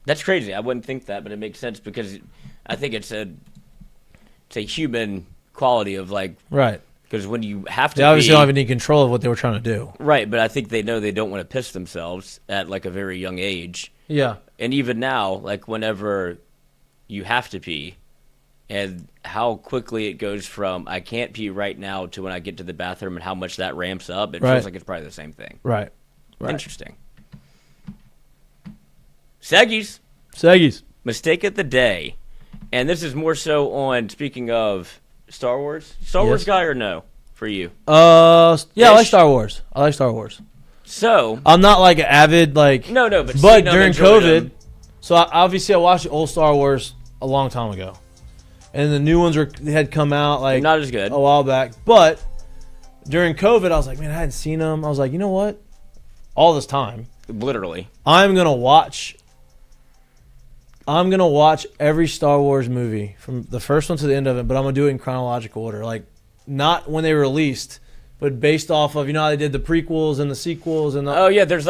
That's crazy. I wouldn't think that, but it makes sense because I think it's a human quality of like, Right. because when you have to They obviously pee, don't have any control of what they were trying to do. right, but I think they know they don't want to piss themselves at like a very young age. Yeah. And even now, like whenever you have to pee, and how quickly it goes from I can't pee right now to when I get to the bathroom and how much that ramps up, it Right. feels like it's probably the same thing. Right. Right. Interesting. Seggies, Seggies. mistake of the day. And this is more so on, speaking of Star Wars. Star Wars Yes. guy or no for you? Yeah, I like Ish. Star Wars. I like Star Wars. So, I'm not like an avid like. no, but But seen them, during enjoyed COVID, them. so obviously I watched the old Star Wars a long time ago, and the new ones had come out like Not as good. a while back. But during COVID, I was like, man, I hadn't seen them. I was like, you know what? All this time, Literally. I'm gonna watch every Star Wars movie from the first one to the end of it, but I'm gonna do it in chronological order, like not when they were released, but based off of how they did the prequels and the sequels and the Oh yeah, there's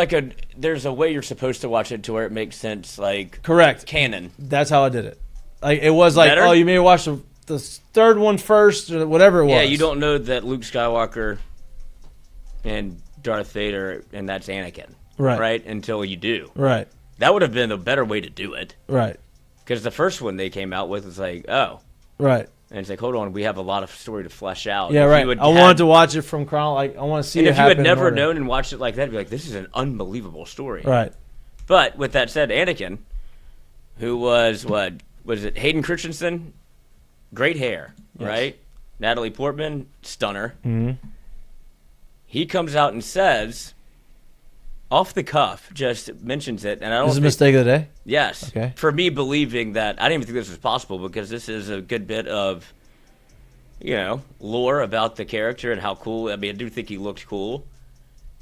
a way you're supposed to watch it to where it makes sense, like correct. canon. That's how I did it. Like it was like, Better? oh, you may watch the third one first or whatever it was. Yeah, you don't know that Luke Skywalker and Darth Vader and that's Anakin, right? Until you do. Right. That would have been a better way to do it. Right. Because the first one they came out with was like, oh. Right. And it's like, hold on, we have a lot of story to flesh out. Yeah, If right. you had I wanted to watch it from like I want to see And it if you had happen in never order. known and watched it like that, you'd be like, this is an unbelievable story. Right. But with that said, Anakin, who was it Hayden Christensen? Great hair, Yes. right? Natalie Portman, stunner. Mhm. He comes out and says, off the cuff, just mentions it, and I don't This is a think, mistake of the day. yes, Okay. for me believing that I didn't even think this was possible because this is a good bit of, lore about the character and how cool. I mean, I do think he looked cool,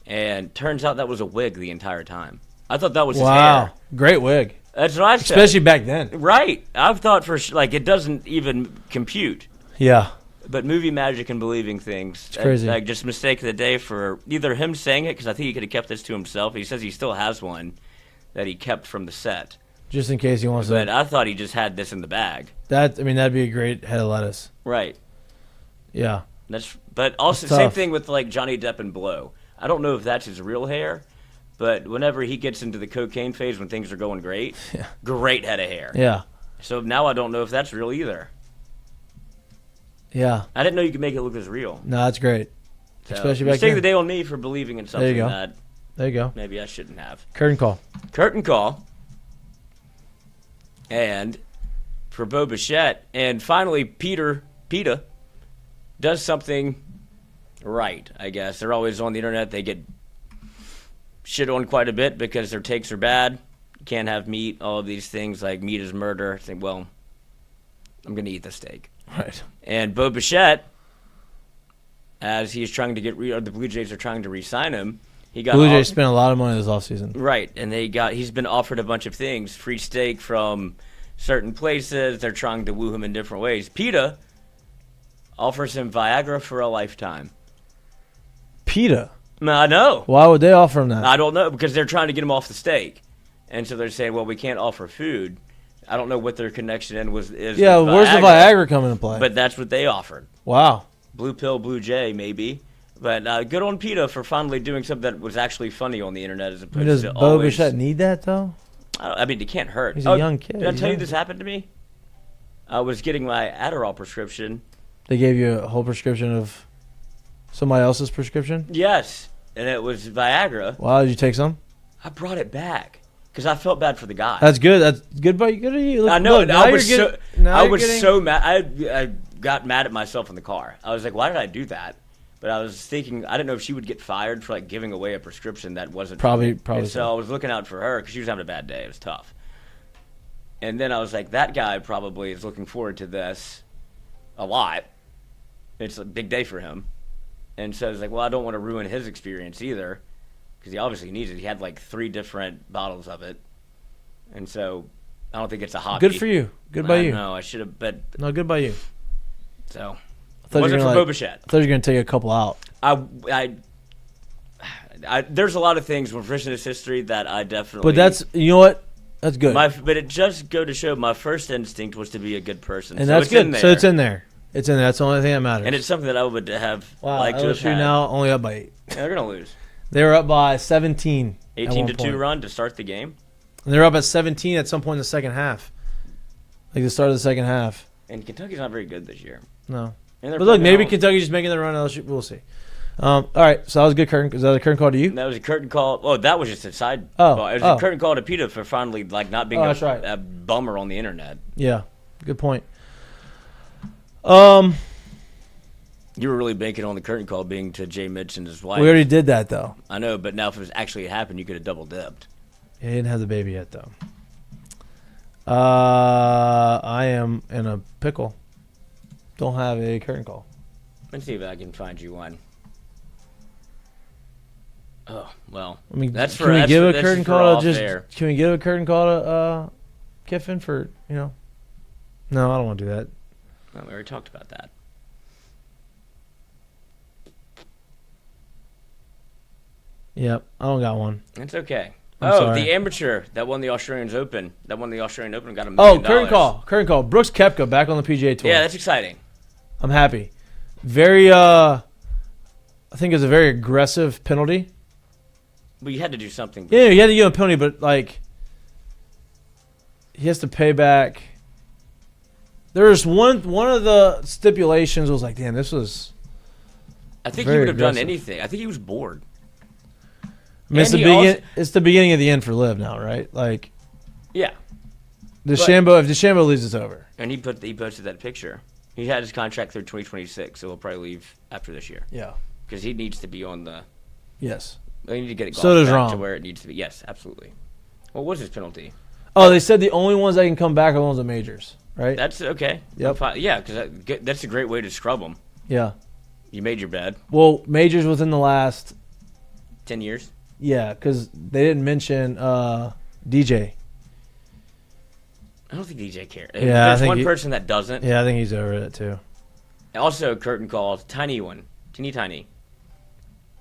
and turns out that was a wig the entire time. I thought that was his Wow. hair. Great wig. That's what I said. Especially back then. Right. I've thought it doesn't even compute. Yeah. But movie magic and believing things. It's crazy. Like just mistake of the day for either him saying it, because I think he could have kept this to himself. He says he still has one that he kept from the set. Just in case he wants But to. I thought he just had this in the bag. That'd be a great head of lettuce. Right. Yeah. But also, That's same tough. thing with like Johnny Depp and Blow. I don't know if that's his real hair, but whenever he gets into the cocaine phase when things are going great, Yeah. great head of hair. Yeah. So now I don't know if that's real either. Yeah. I didn't know you could make it look as real. No, that's great. So, Especially back mistake of then. the day on me for believing in something go. that There you go. maybe I shouldn't have. Curtain call. Curtain call. And for Bo Bichette. And finally, PETA does something right, I guess. They're always on the internet. They get shit on quite a bit because their takes are bad. You can't have meat, all of these things like meat is murder. I think, well, I'm going to eat the steak. Right. And Bo Bichette, as he's trying to the Blue Jays are trying to re-sign him, he got Blue Jays spent a lot of money this offseason. right, and he's been offered a bunch of things, free steak from certain places. They're trying to woo him in different ways. PETA offers him Viagra for a lifetime. PETA. No, I know. Why would they offer him that? I don't know because they're trying to get him off the steak, and so they're saying, well, we can't offer food. I don't know what their connection is. Yeah, with where's the Viagra coming into play? But that's what they offered. Wow. Blue pill, Blue Jay, maybe. But good on PETA for finally doing something that was actually funny on the internet as opposed Does to Bo always. Bichette need that though? I mean, it can't hurt. He's a young kid. Did I He's tell you young. this happened to me? I was getting my Adderall prescription. They gave you a whole prescription of somebody else's prescription? Yes, and it was Viagra. Wow, did you take some? I brought it back because I felt bad for the guy. That's good. That's good. But good of you. Look, I know. Look, now I was you're so. getting- now I you're was getting- so mad. I got mad at myself in the car. I was like, "Why did I do that?" But I was thinking, I didn't know if she would get fired for like giving away a prescription that wasn't Probably And so so. I was looking out for her because she was having a bad day. It was tough. And then I was like, that guy probably is looking forward to this a lot. It's a big day for him. And so I was like, well, I don't want to ruin his experience either because he obviously needs it. He had like 3 different bottles of it. And so I don't think it's a hobby. Good for you. Good by you. No, I should have, but No, good by you. so. I thought you were Wasn't for gonna, Bo Bichette. I thought you were going to take a couple out. There's a lot of things with revisionist history that I definitely. But that's, you know what? That's good. But it just go to show my first instinct was to be a good person. And so that's it's good. In there. So it's in there. It's in there. That's the only thing that matters. And it's something that I would have wow, liked to have LSU had. now only up by 8. Yeah, they're gonna lose. They were up by 17. 18-2 run to start the game. And they're up at 17 at some point in the second half. Like the start of the second half. And Kentucky's not very good this year. No. And they're But look, playing maybe at home. Kentucky's just making the run. LSU, we'll see. All right, so that was a good curtain. Is that a curtain call to you? That was a curtain call. Oh, that was just a side Oh, call. It was oh. a curtain call to PETA for finally not being that's right. a bummer on the internet. Yeah, good point. You were really banking on the curtain call being to Jay Mitch and his wife. We already did that though. I know, but now if it was actually happened, you could have double dipped. He didn't have the baby yet though. I am in a pickle. Don't have a curtain call. Let's see if I can find you one. Oh well, I mean, that's for can we that's give for, a this curtain is for call off to just? air. Can we give a curtain call to Kiffin for No, I don't want to do that. Oh, we already talked about that. Yep, I don't got one. It's okay. I'm sorry. The amateur that won the Australian Open. Got $1 million. Oh, current call. Brooks Koepka back on the PGA Tour. Yeah, that's exciting. I'm happy. Very, I think it's a very aggressive penalty. But you had to do something. Yeah, he had to give him a penalty, but like, he has to pay back. There's one of the stipulations was like, damn, this was. I think he very would have done aggressive. anything. I think he was bored. I mean, it's the beginning of the end for Liv now, right? Like, Yeah. DeChambeau. If DeChambeau leaves, it's over. And he posted that picture. He had his contract through 2026, so he'll probably leave after this year Yeah. because he needs to be on the. Yes. They need to get it So does back to Rahm. where it needs to be. Yes, absolutely. What was his penalty? Oh, they said the only ones that can come back are the ones at majors, right? That's okay. Yep. Yeah, because that's a great way to scrub them. Yeah. You made your bed. Well, majors within the last. 10 years. Yeah, because they didn't mention DJ. I don't think DJ cares. Yeah, I There's think one person that doesn't. Yeah, I think he's over it too. Also, curtain call, tiny one, teeny tiny.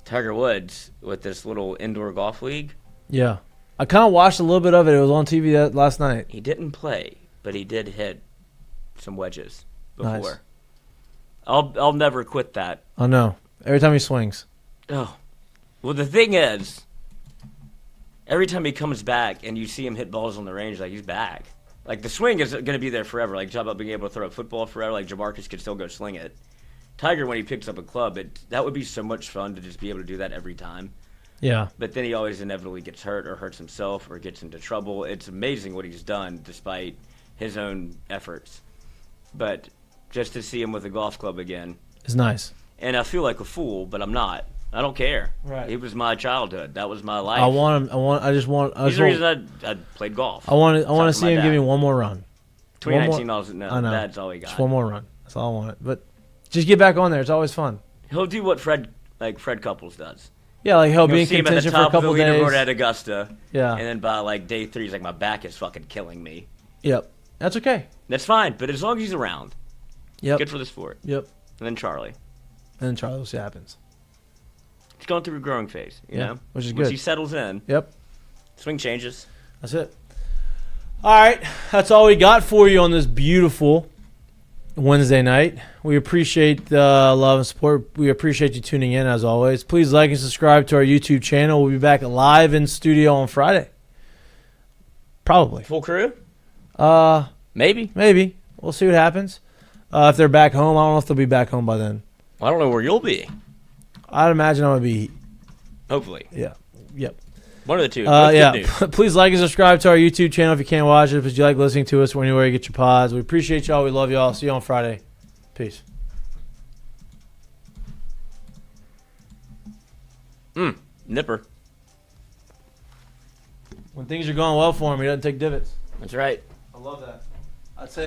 Tiger Woods with this little indoor golf league. Yeah, I kind of watched a little bit of it. It was on TV last night. He didn't play, but he did hit some wedges before. Nice. I'll never quit that. I know. Every time he swings. Oh, well, the thing is, every time he comes back and you see him hit balls on the range, like he's back. Like the swing is going to be there forever. Like talk about being able to throw a football forever. Like Jamarcus could still go sling it. Tiger, when he picks up a club, that would be so much fun to just be able to do that every time. Yeah. But then he always inevitably gets hurt or hurts himself or gets into trouble. It's amazing what he's done despite his own efforts. But just to see him with a golf club again. It's nice. And I feel like a fool, but I'm not. I don't care. Right. It was my childhood. That was my life. I want him. He's the reason I played golf. I want to Aside see from my him give me dad. one more run. 2019 also, no, I know. that's all he got. Just one more run. That's all I want. But just get back on there. It's always fun. He'll do what Fred Couples does. Yeah, like he'll be You'll in see him at the contention for a top of the couple leaderboard days. at Augusta. Yeah. And then by like day 3, he's like, my back is fucking killing me. Yep. That's okay. That's fine, but as long as he's around, Yep. good for the sport. Yep. And then Charlie. And then Charlie will see what happens. He's going through a growing phase, you know? which is Once good. he settles in, Yep. swing changes. That's it. All right. That's all we got for you on this beautiful Wednesday night. We appreciate the love and support. We appreciate you tuning in as always. Please like and subscribe to our YouTube channel. We'll be back live in studio on Friday. Probably. Full crew? Maybe. Maybe. We'll see what happens. If they're back home, I don't know if they'll be back home by then. I don't know where you'll be. I'd imagine I'm gonna be. Hopefully. Yeah. Yep. One of the two. Both Yeah. good news. Please like and subscribe to our YouTube channel if you can't watch it. If you like listening to us anywhere you get your pods. We appreciate y'all. We love y'all. See you on Friday. Peace. Nipper. When things are going well for him, he doesn't take divots. That's right. I love that. I'd say.